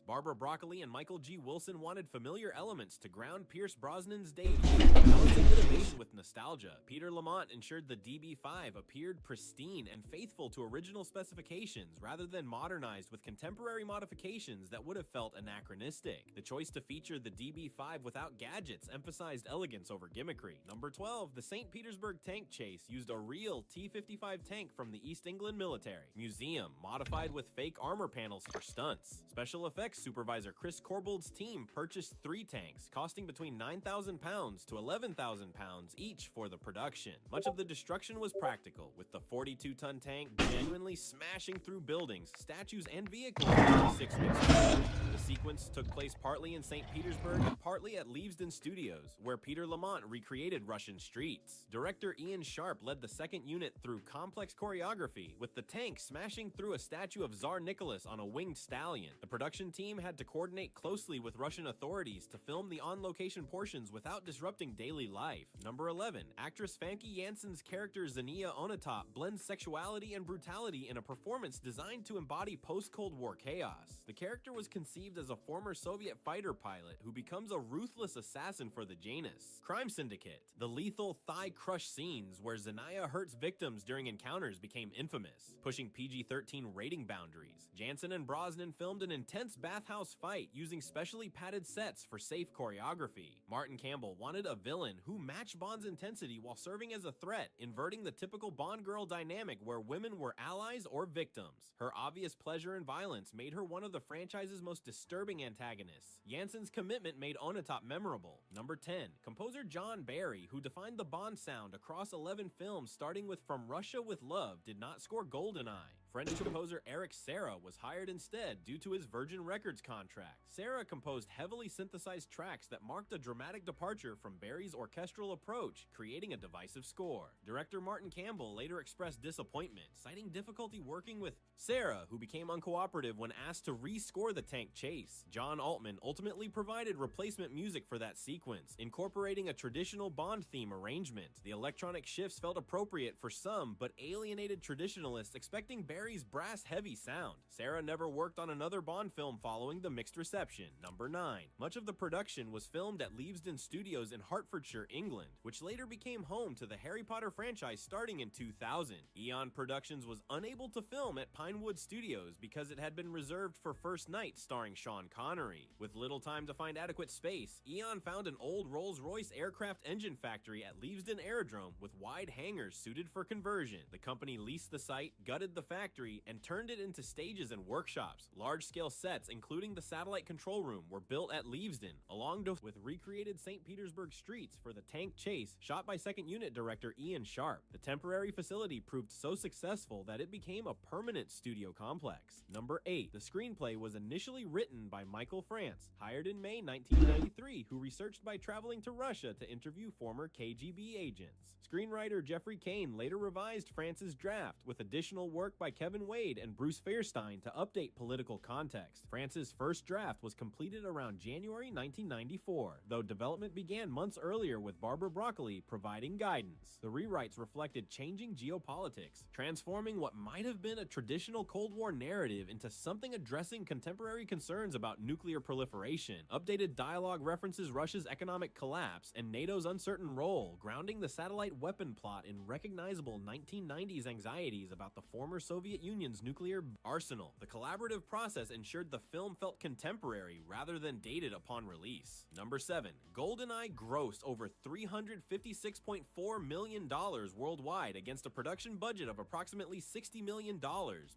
Barbara Broccoli and Michael G. Wilson wanted familiar elements to ground Pierce Brosnan's debut, balancing innovation with nostalgia. Peter Lamont ensured the DB5 appeared pristine and faithful to original specifications rather than modernized with contemporary modifications that would have felt anachronistic. The choice to feature the DB5 without gadgets emphasized elegance over gimmickry. Number 12, the St. Petersburg tank chase used a real T-55 tank from the East England Military Museum, modified with fake armor panels for stunts. Special effects supervisor Chris Corbold's team purchased 3 tanks, costing between £9,000 to £11,000 each for the production. Much of the destruction was practical, with the 42-ton tank genuinely smashing through buildings, statues, and vehicles in 6 weeks. The sequence took place partly in St. Petersburg and partly at Leavesden Studios, where Peter Lamont recreated Russian streets. Director Ian Sharp led the second unit through complex choreography, with the tank smashing through a statue of Tsar Nicholas on a winged stallion. The production team had to coordinate closely with Russian authorities to film the on-location portions without disrupting daily life. Number 11. Actress Famke Janssen's character Xenia Onatop blends sexuality and brutality in a performance designed to embody post-Cold War chaos. The character was conceived as a former Soviet fighter pilot who becomes a ruthless assassin for the Janus crime syndicate. The lethal thigh crush scenes where Xenia hurts victims during encounters became infamous, pushing PG-13 rating boundaries. Janssen and Brosnan filmed an intense bathhouse fight using specially padded sets for safe choreography. Martin Campbell wanted a villain who matched Bond's intensity while serving as a threat, inverting the typical Bond girl dynamic where women were allies or victims. Her obvious pleasure in violence made her one of the franchise's most disturbing antagonists. Janssen's commitment made Onatop memorable. Number 10. Composer John Barry, who defined the Bond sound across 11 films starting with From Russia with Love, did not score GoldenEye. French composer Eric Serra was hired instead due to his Virgin Records contract. Serra composed heavily synthesized tracks that marked a dramatic departure from Barry's orchestral approach, creating a divisive score. Director Martin Campbell later expressed disappointment, citing difficulty working with Serra, who became uncooperative when asked to rescore the tank chase. John Altman ultimately provided replacement music for that sequence, incorporating a traditional Bond theme arrangement. The electronic shifts felt appropriate for some, but alienated traditionalists expecting Barry's brass-heavy sound. Serra never worked on another Bond film following the mixed reception. Number 9. Much of the production was filmed at Leavesden Studios in Hertfordshire, England, which later became home to the Harry Potter franchise starting in 2000. Eon Productions was unable to film at Pinewood Studios because it had been reserved for First Night starring Sean Connery. With little time to find adequate space, Eon found an old Rolls-Royce aircraft engine factory at Leavesden Aerodrome with wide hangars suited for conversion. The company leased the site, gutted the factory, and turned it into stages and workshops. Large-scale sets, including the satellite control room, were built at Leavesden, along with recreated St. Petersburg streets for the tank chase, shot by second unit director Ian Sharp. The temporary facility proved so successful that it became a permanent studio complex. Number 8. The screenplay was initially written by Michael France, hired in May 1993, who researched by traveling to Russia to interview former KGB agents. Screenwriter Jeffrey Kane later revised France's draft with additional work by Kevin Wade and Bruce Fairstein to update political context. France's first draft was completed around January 1994, though development began months earlier with Barbara Broccoli providing guidance. The rewrites reflected changing geopolitics, transforming what might have been a traditional Cold War narrative into something addressing contemporary concerns about nuclear proliferation. Updated dialogue references Russia's economic collapse and NATO's uncertain role, grounding the satellite weapon plot in recognizable 1990s anxieties about the former Soviet Union's nuclear arsenal. The collaborative process ensured the film felt contemporary rather than dated upon release. Number 7. GoldenEye grossed over $356.4 million worldwide against a production budget of approximately $60 million,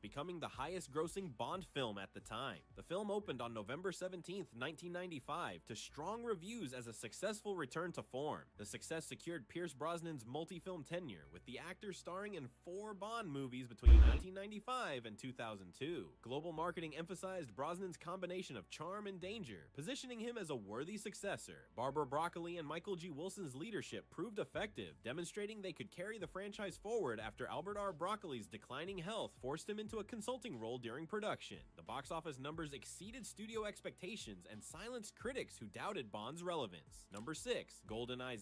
becoming the highest-grossing Bond film at the time. The film opened on November 17, 1995, to strong reviews as a successful return to form. The success secured Pierce Brosnan's multi-film tenure, with the actor starring in 4 Bond movies between 1995 and 2002. Global marketing emphasized Brosnan's combination of charm and danger, positioning him as a worthy successor. Barbara Broccoli and Michael G. Wilson's leadership proved effective, demonstrating they could carry the franchise forward after Albert R. Broccoli's declining health forced him into a consulting role during production. The box office numbers exceeded studio expectations and silenced critics who doubted Bond's relevance. Number 6. GoldenEye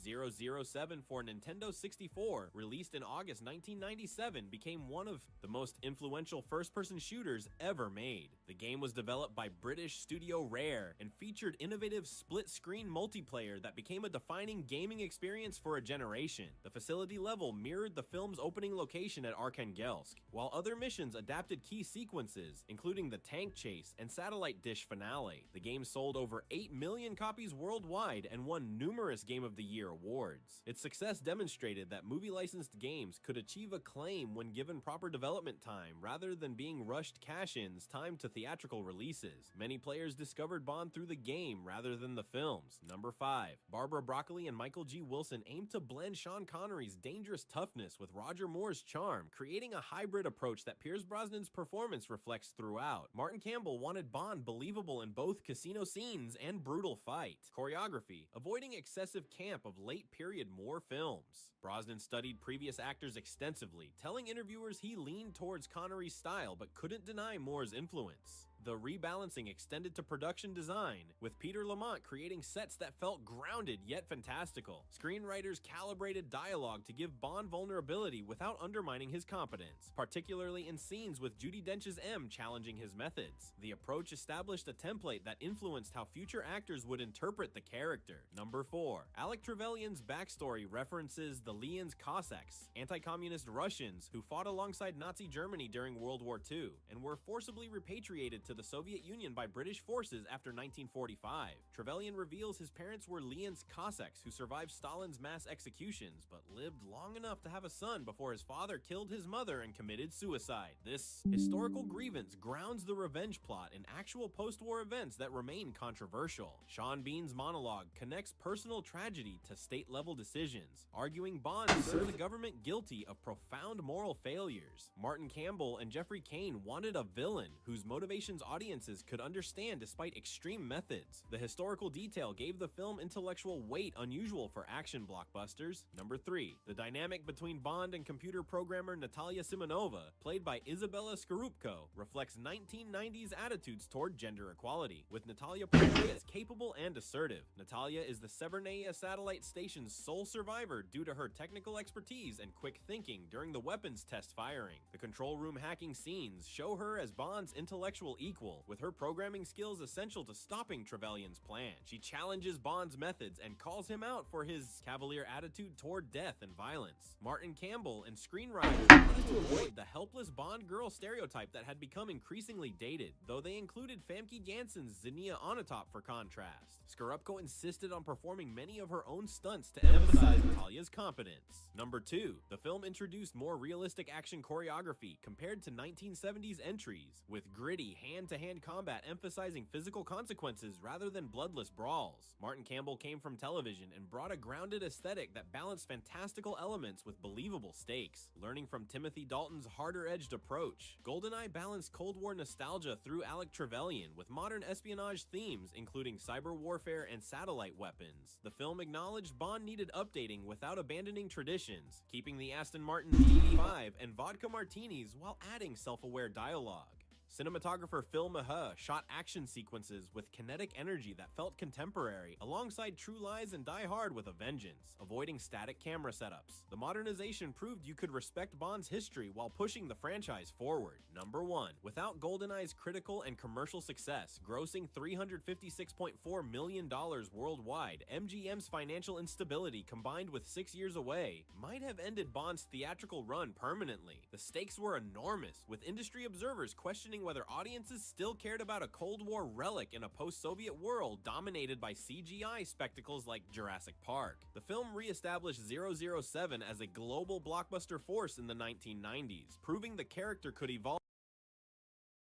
007 for Nintendo 64, released in August 1997, became one of the most influential first-person shooters ever made. The game was developed by British studio Rare and featured innovative split-screen multiplayer that became a defining gaming experience for a generation. The facility level mirrored the film's opening location at Arkhangelsk, while other missions adapted key sequences, including the tank chase and satellite dish finale. The game sold over 8 million copies worldwide and won numerous Game of the Year awards. Its success demonstrated that movie-licensed games could achieve acclaim when given proper development time, rather than being rushed cash-ins timed to theatrical releases. Many players discovered Bond through the game rather than the films. Number 5. Barbara Broccoli and Michael G. Wilson aimed to blend Sean Connery's dangerous toughness with Roger Moore's charm, creating a hybrid approach that Pierce Brosnan's performance reflects throughout. Martin Campbell wanted Bond believable in both casino scenes and brutal fight choreography, avoiding excessive camp of late-period Moore films. Brosnan studied previous actors extensively, telling interviewers he leaned towards Connery's style but couldn't deny Moore's influence. The rebalancing extended to production design, with Peter Lamont creating sets that felt grounded yet fantastical. Screenwriters calibrated dialogue to give Bond vulnerability without undermining his competence, particularly in scenes with Judi Dench's M challenging his methods. The approach established a template that influenced how future actors would interpret the character. Number 4. Alec Trevelyan's backstory references the Lians Cossacks, anti-communist Russians who fought alongside Nazi Germany during World War II, and were forcibly repatriated to the Soviet Union by British forces after 1945. Trevelyan reveals his parents were Lians Cossacks who survived Stalin's mass executions, but lived long enough to have a son before his father killed his mother and committed suicide. This historical grievance grounds the revenge plot in actual post-war events that remain controversial. Sean Bean's monologue connects personal tragedy to state-level decisions, arguing Bond served the government guilty of profound moral failures. Martin Campbell and Jeffrey Kane wanted a villain whose motivations audiences could understand despite extreme methods. The historical detail gave the film intellectual weight unusual for action blockbusters. Number 3. The dynamic between Bond and computer programmer Natalia Simonova, played by Isabella Scorupco, reflects 1990s attitudes toward gender equality, with Natalia portrayed as capable and assertive. Natalia is the Severnaya satellite station's sole survivor due to her technical expertise and quick thinking during the weapons test firing. The control room hacking scenes show her as Bond's intellectual equal, with her programming skills essential to stopping Trevelyan's plan. She challenges Bond's methods and calls him out for his cavalier attitude toward death and violence. Martin Campbell and screenwriters wanted to avoid the helpless Bond girl stereotype that had become increasingly dated, though they included Famke Janssen's Zinnia Onatopp for contrast. Scorupco insisted on performing many of her own stunts to emphasize Natalia's competence. Number 2. The film introduced more realistic action choreography compared to 1970s entries, with gritty, hand hand-to-hand combat emphasizing physical consequences rather than bloodless brawls. Martin Campbell came from television and brought a grounded aesthetic that balanced fantastical elements with believable stakes, learning from Timothy Dalton's harder-edged approach. GoldenEye balanced Cold War nostalgia through Alec Trevelyan with modern espionage themes including cyber warfare and satellite weapons. The film acknowledged Bond needed updating without abandoning traditions, keeping the Aston Martin DB5 and vodka martinis while adding self-aware dialogue. Cinematographer Phil Maher shot action sequences with kinetic energy that felt contemporary, alongside True Lies and Die Hard with a vengeance, avoiding static camera setups. The modernization proved you could respect Bond's history while pushing the franchise forward. Number 1. Without GoldenEye's critical and commercial success, grossing $356.4 million worldwide, MGM's financial instability combined with 6 years away might have ended Bond's theatrical run permanently. The stakes were enormous, with industry observers questioning whether audiences still cared about a Cold War relic in a post-Soviet world dominated by CGI spectacles like Jurassic Park. The film re-established 007 as a global blockbuster force in the 1990s, proving the character could evolve.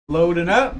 Loading up.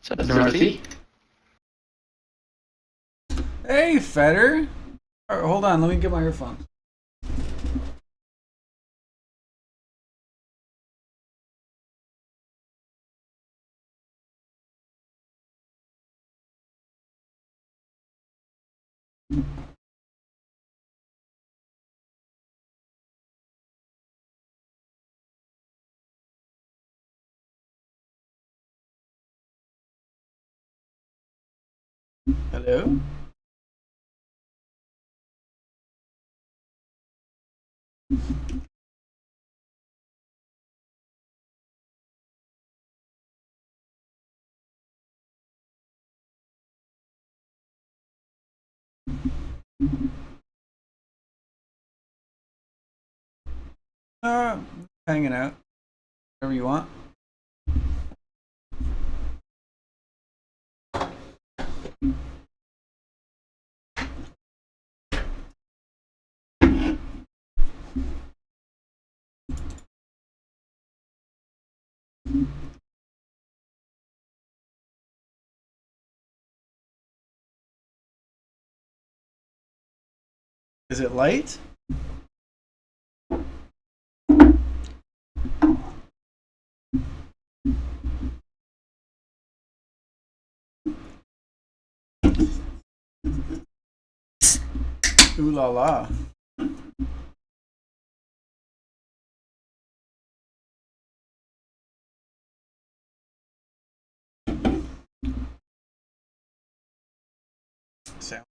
What's up, Dorothy? Hey, Feder. Alright, hold on, let me get my earphones. Hello? Hanging out. Whatever you want. Is it light? Ooh la la. Sound.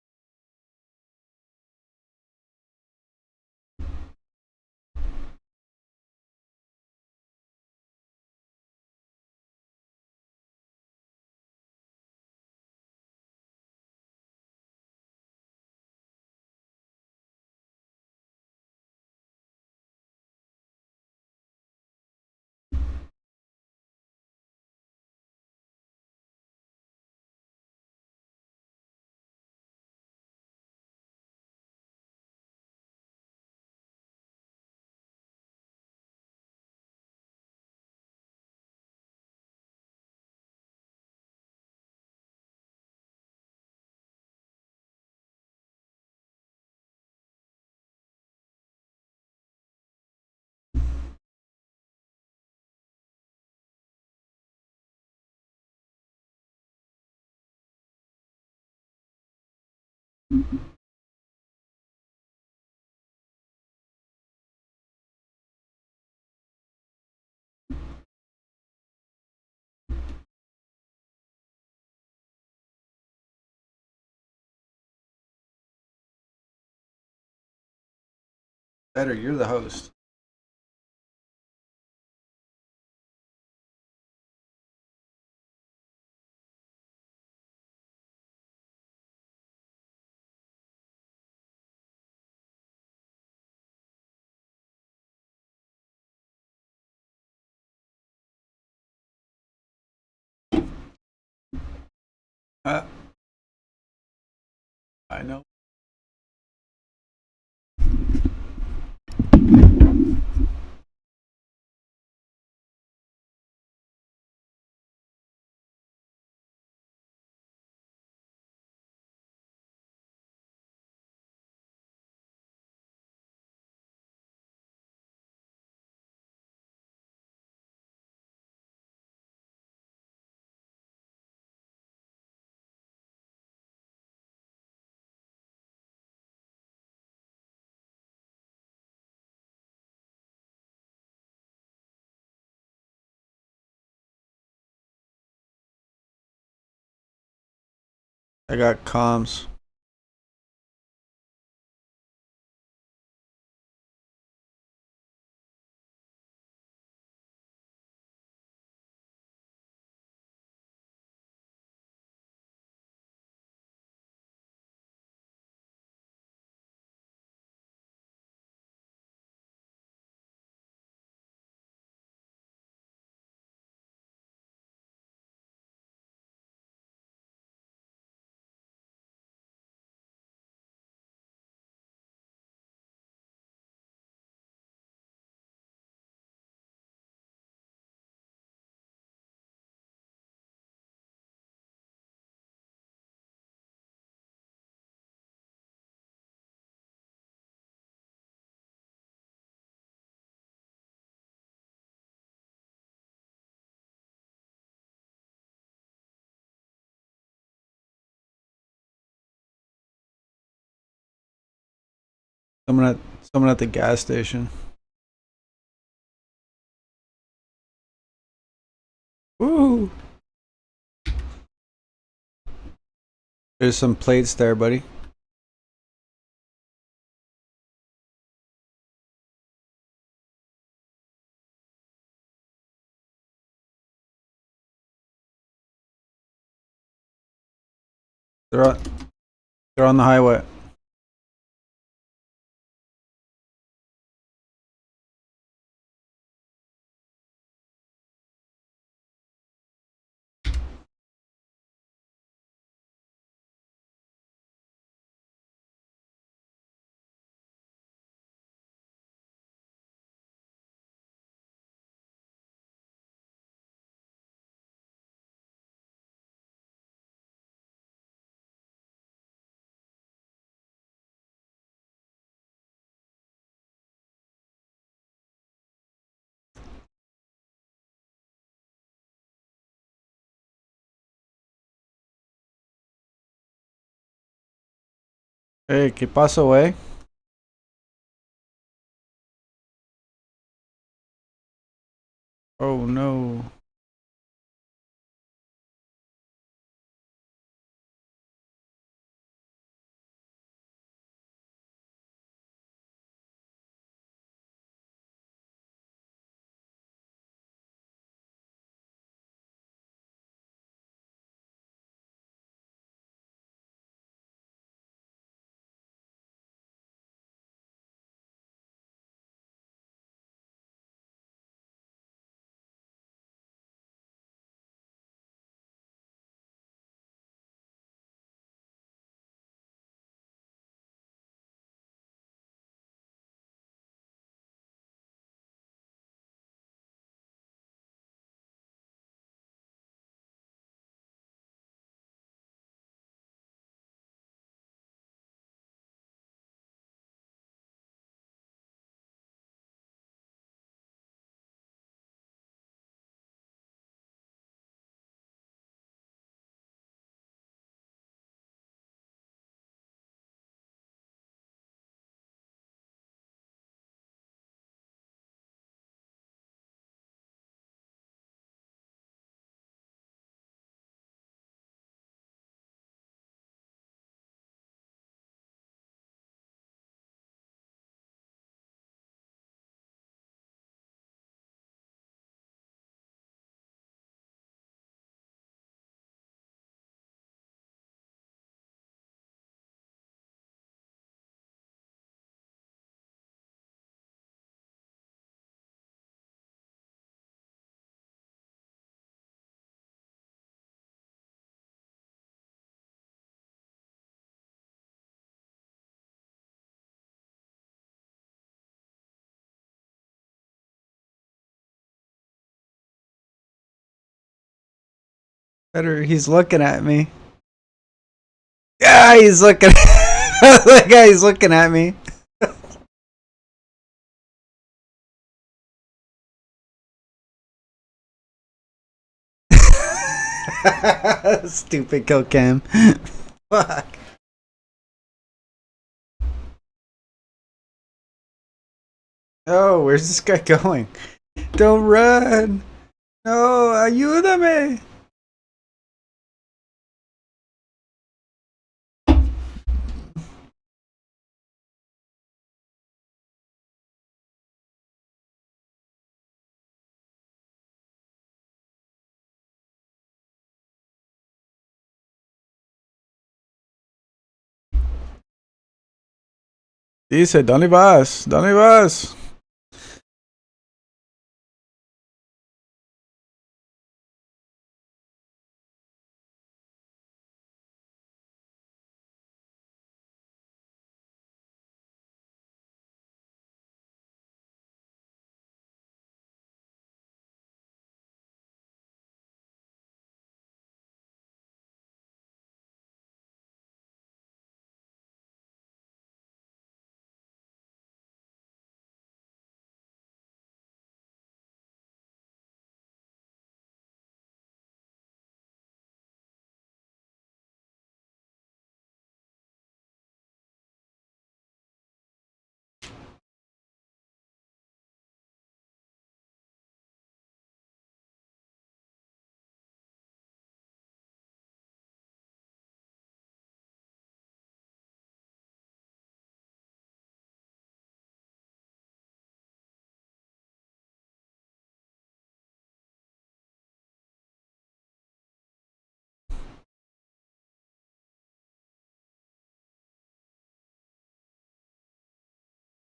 Better, you're the host. I know. I got comms. Someone at the gas station. Woo! There's some plates there, buddy. They're on the highway. Hey, ¿qué pasó, güey? Oh no. Better, he's looking at me. Yeah, he's looking. That guy's looking at me. Stupid kill cam. Fuck. Oh, where's this guy going? Don't run. No, ayúdame. Dice, ¿dónde vas? ¿Dónde vas?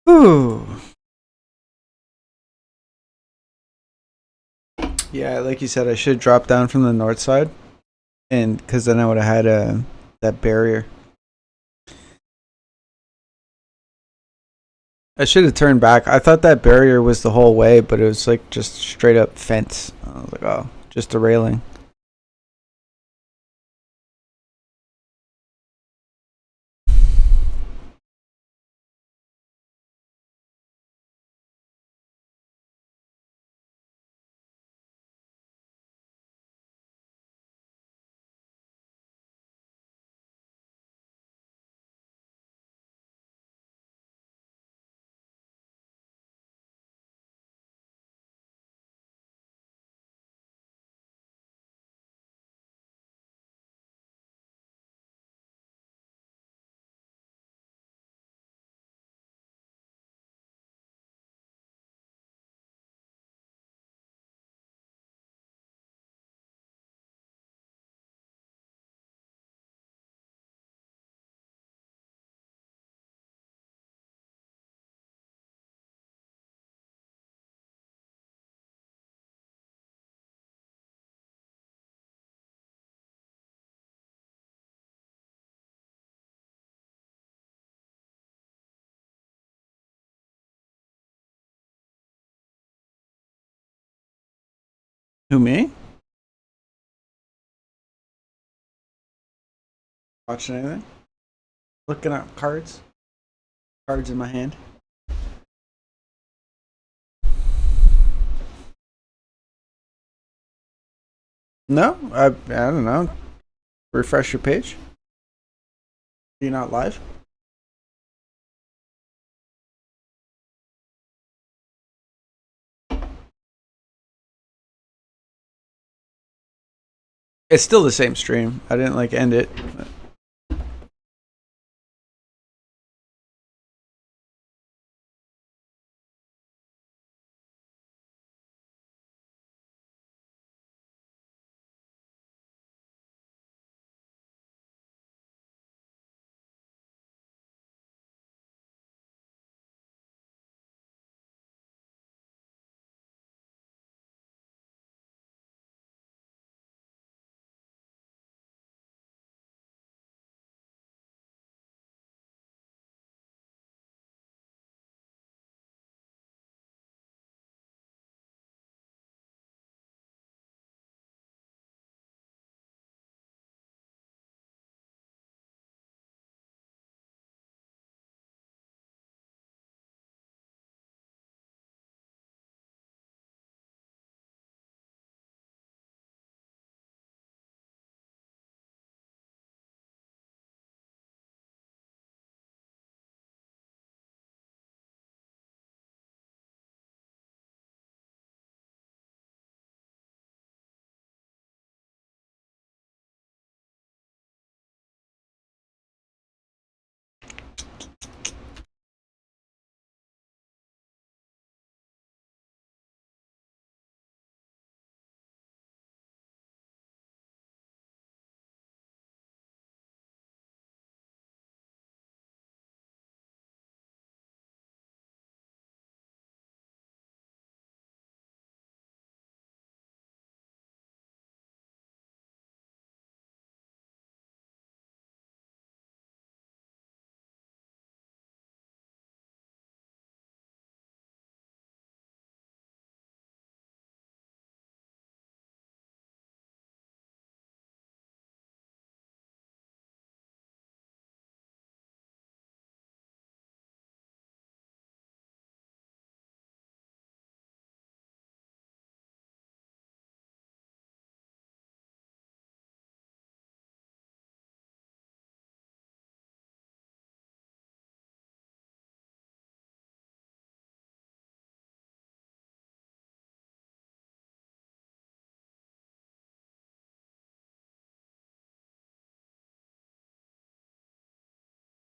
Ooh. Yeah, like you said, I should drop down from the north side, and because then I would have had that barrier. I should have turned back. I thought that barrier was the whole way, but it was like just straight up fence. I was like, oh, just a railing. Who, me? Watching anything? Looking at cards? Cards in my hand. No, I don't know. Refresh your page. You're not live? It's still the same stream. I didn't like end it.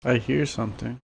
I hear something.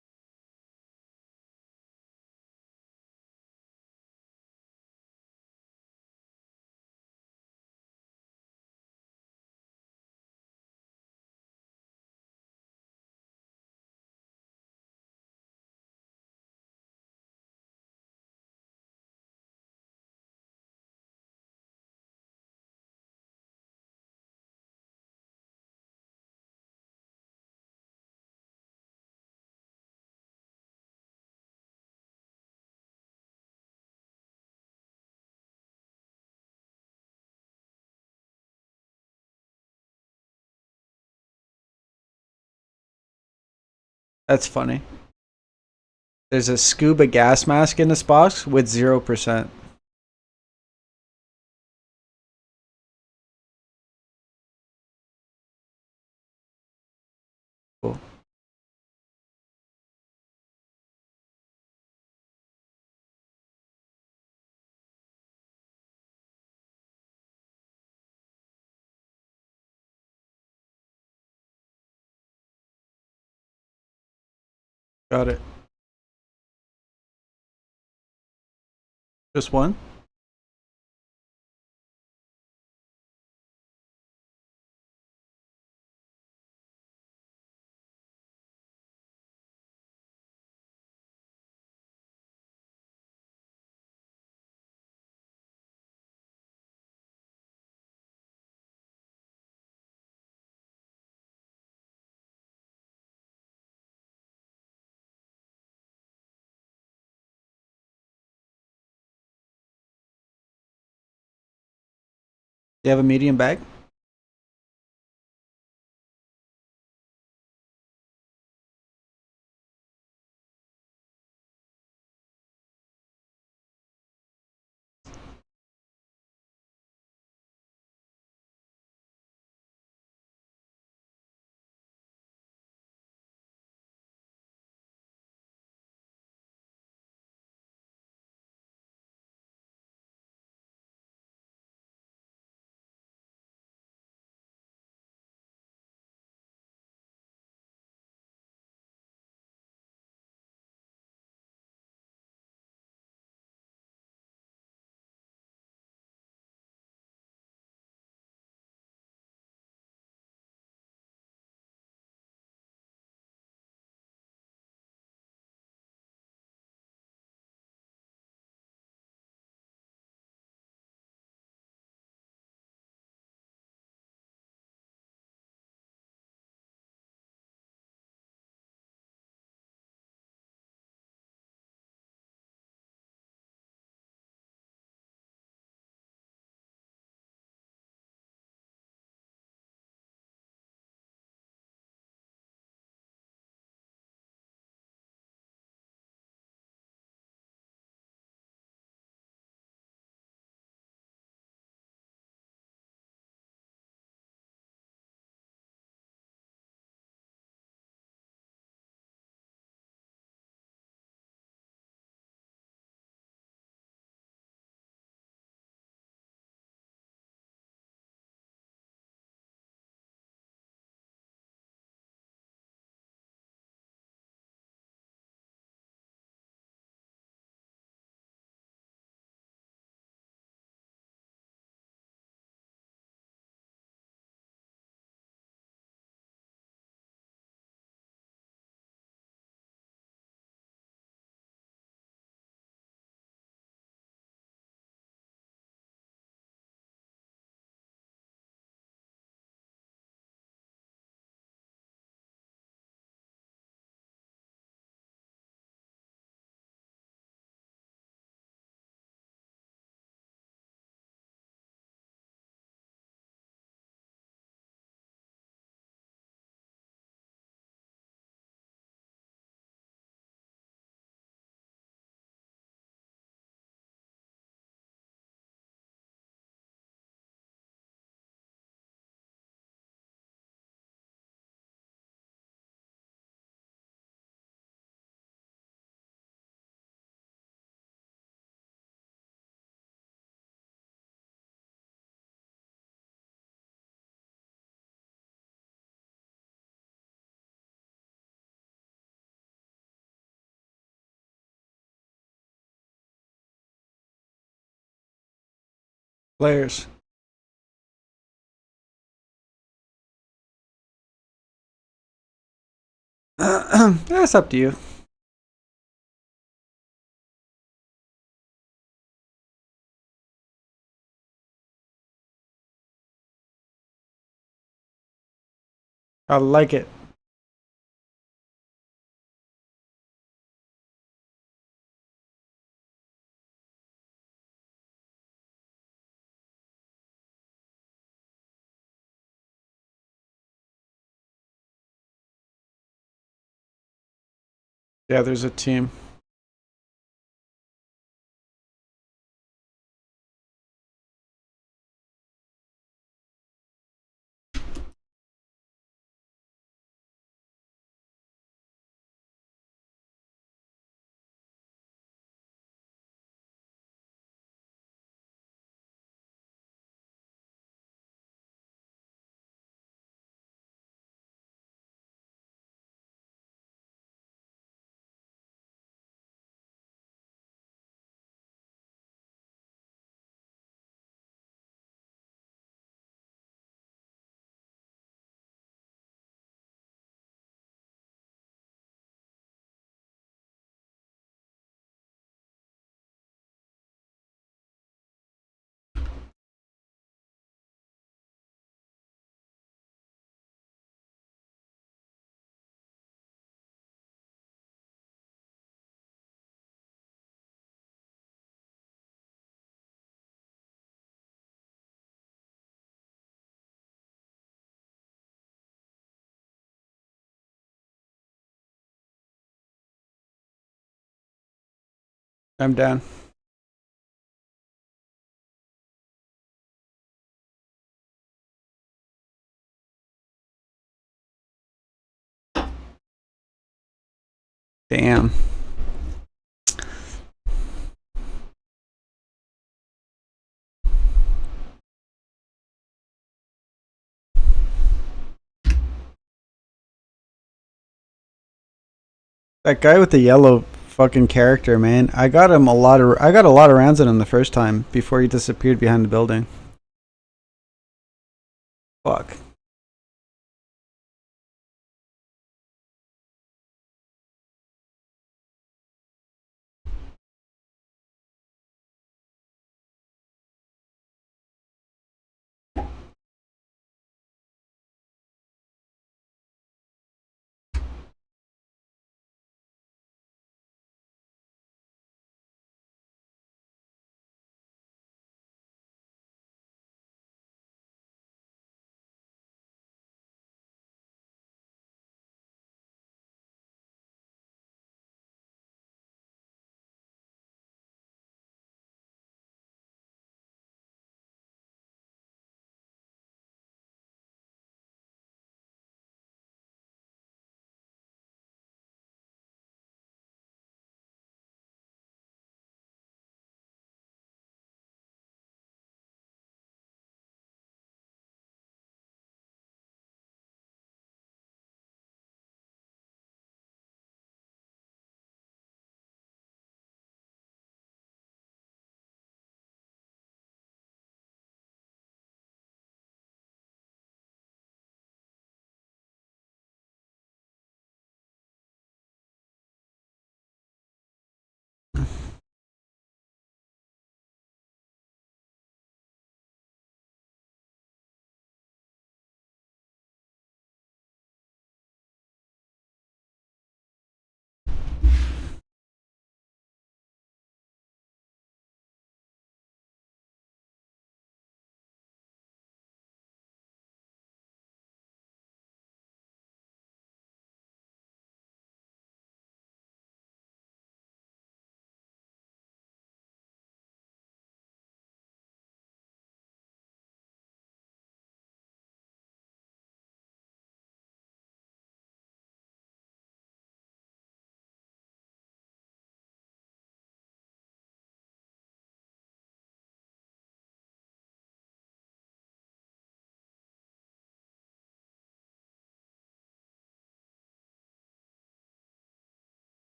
That's funny. There's a scuba gas mask in this box with 0%. Cool. Got it. Just one? You have a medium bag? Players. That's up to you. I like it. Yeah, there's a team. I'm down. Damn. That guy with the yellow fucking character, man. I got a lot of rounds in him the first time before he disappeared behind the building. Fuck.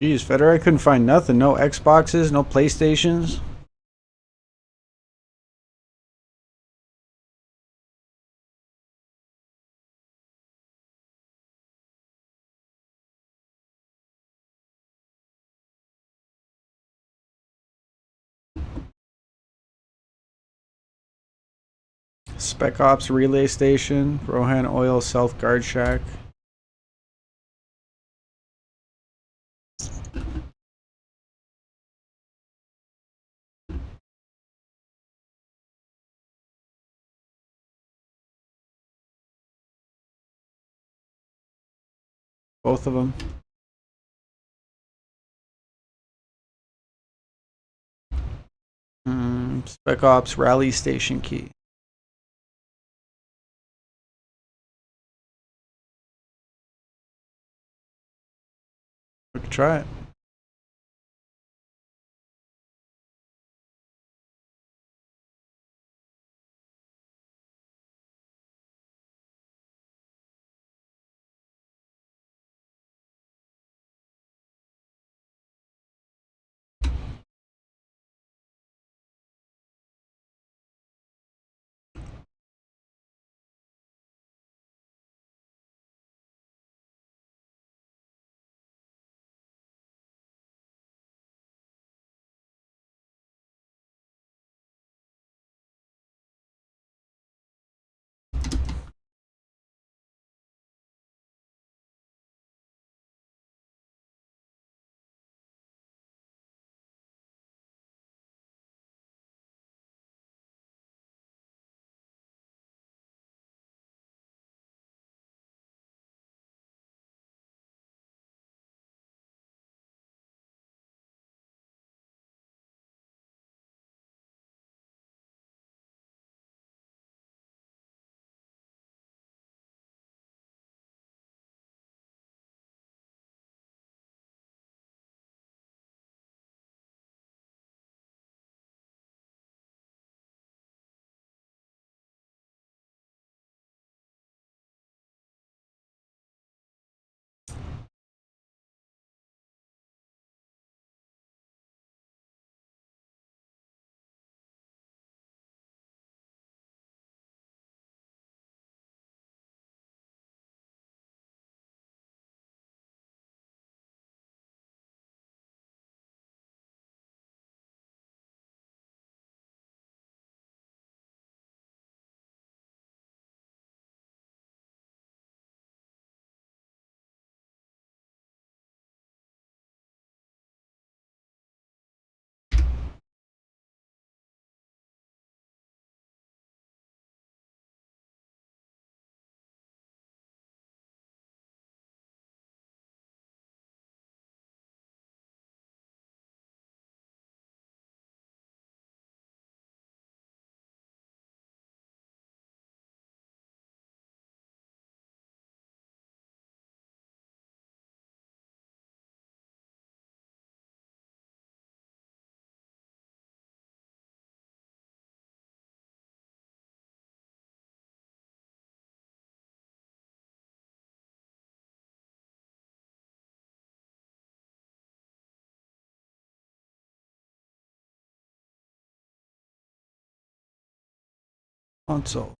Jeez, Federer, I couldn't find nothing. No Xboxes, no PlayStations. Spec Ops Relay Station, Rohan Oil South Guard Shack. Both of them. Spec Ops Rally Station Key. We could try it. Console.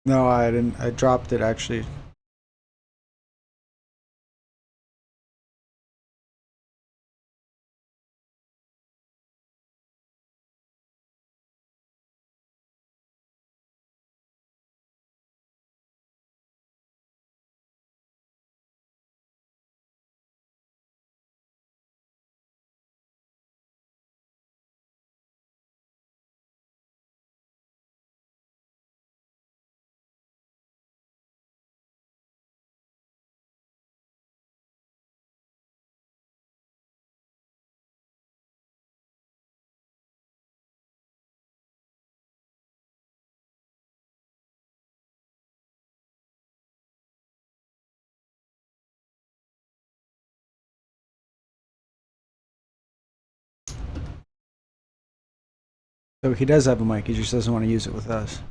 No, I didn't. I dropped it actually. So he does have a mic. He just doesn't want to use it with us.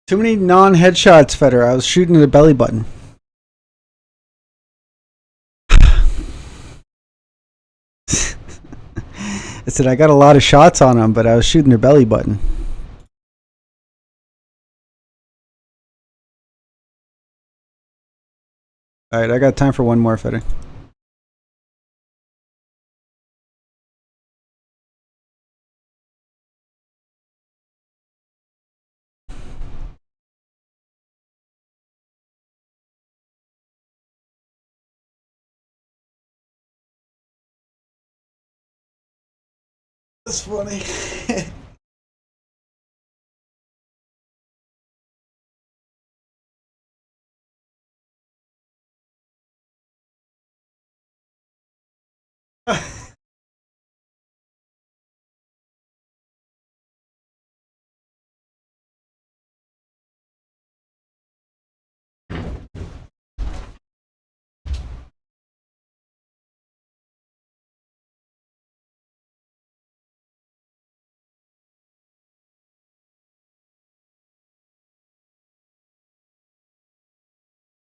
Too many non-headshots, Feder. I was shooting the belly button. I said I got a lot of shots on him, but I was shooting their belly button. All right, I got time for one more, Feder. That's funny.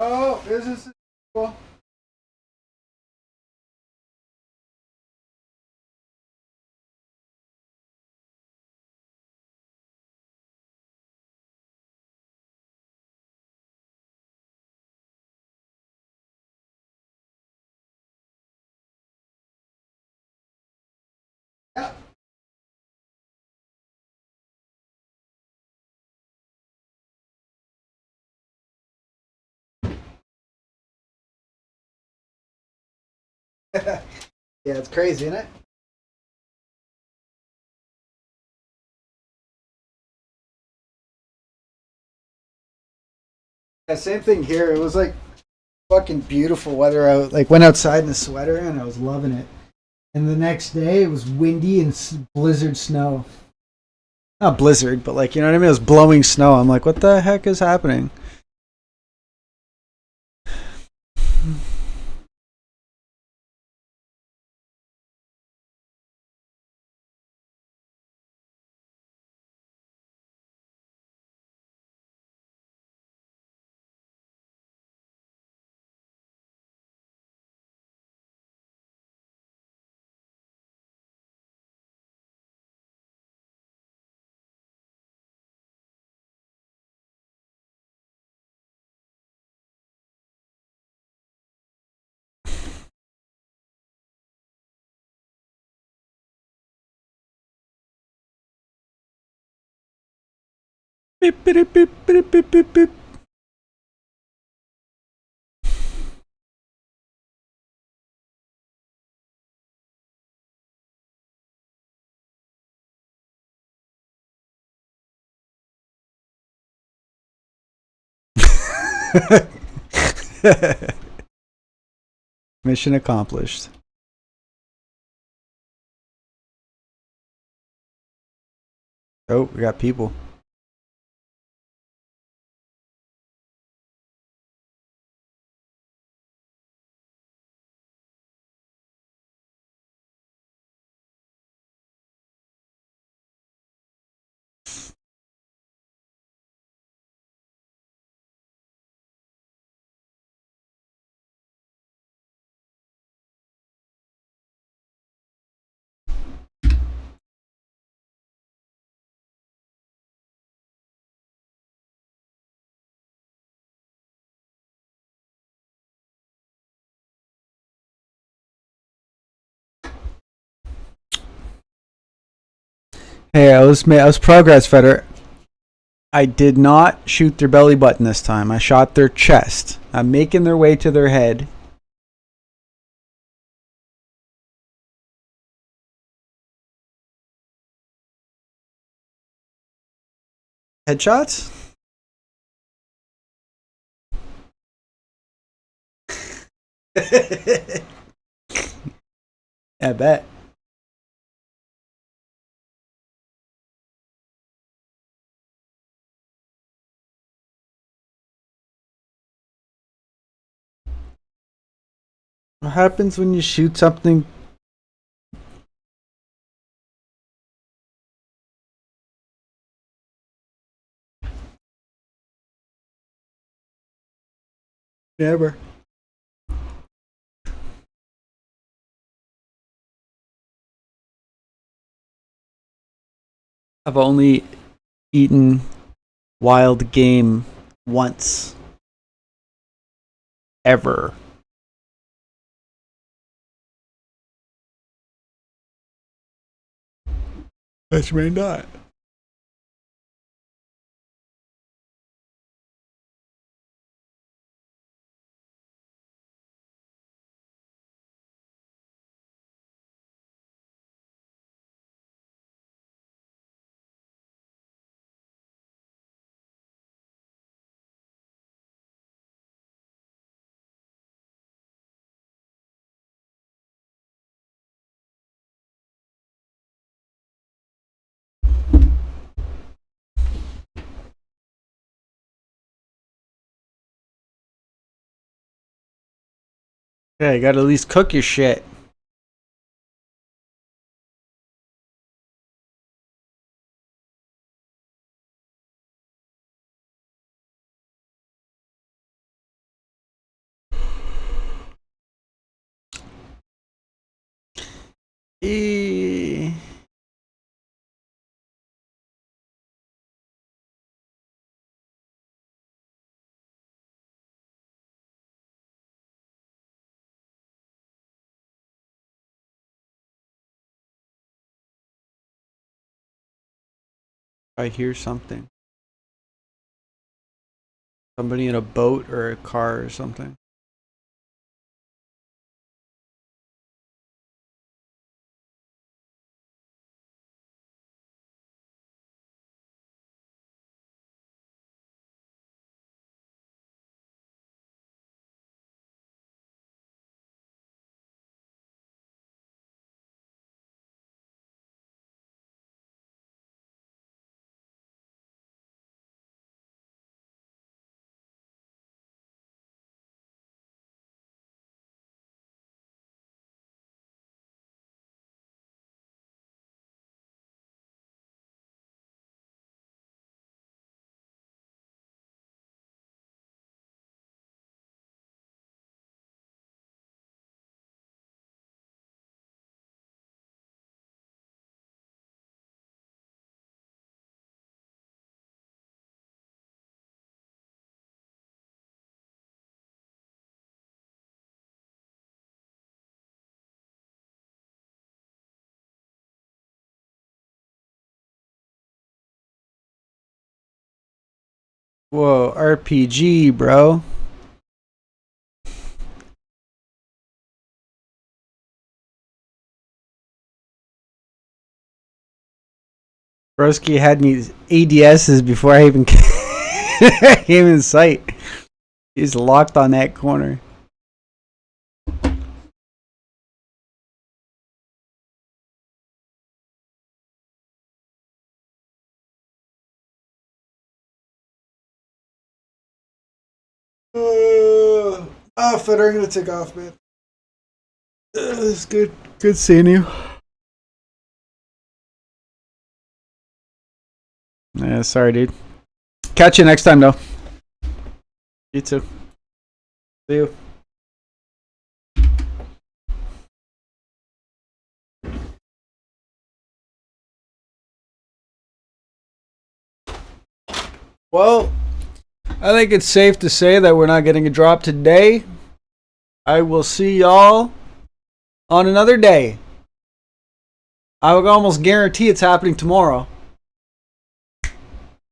Oh, this is cool. Yeah. Yeah, it's crazy, isn't it? Yeah, same thing here. It was like fucking beautiful weather out. Like went outside in a sweater and I was loving it. And the next day it was windy and blizzard snow. Not blizzard, but like, you know what I mean? It was blowing snow. I'm like, what the heck is happening? Beep, beep, beep, beep, beep, beep, beep. Mission accomplished. Oh, we got people. Hey, I was progress fighter. I did not shoot their belly button this time. I shot their chest. I'm making their way to their head. Headshots? I bet. What happens when you shoot something? Never. I've only eaten wild game once. Ever. That's may not. Yeah, you gotta at least cook your shit. Eh. I hear something. Somebody in a boat or a car or something. Whoa, RPG, bro. Broski had me ADSs before I even came in sight. He's locked on that corner. Feder, I'm gonna take off, man. It's good. Good seeing you. Yeah, sorry, dude. Catch you next time, though. You too. See you. Well, I think it's safe to say that we're not getting a drop today. I will see y'all on another day. I would almost guarantee it's happening tomorrow.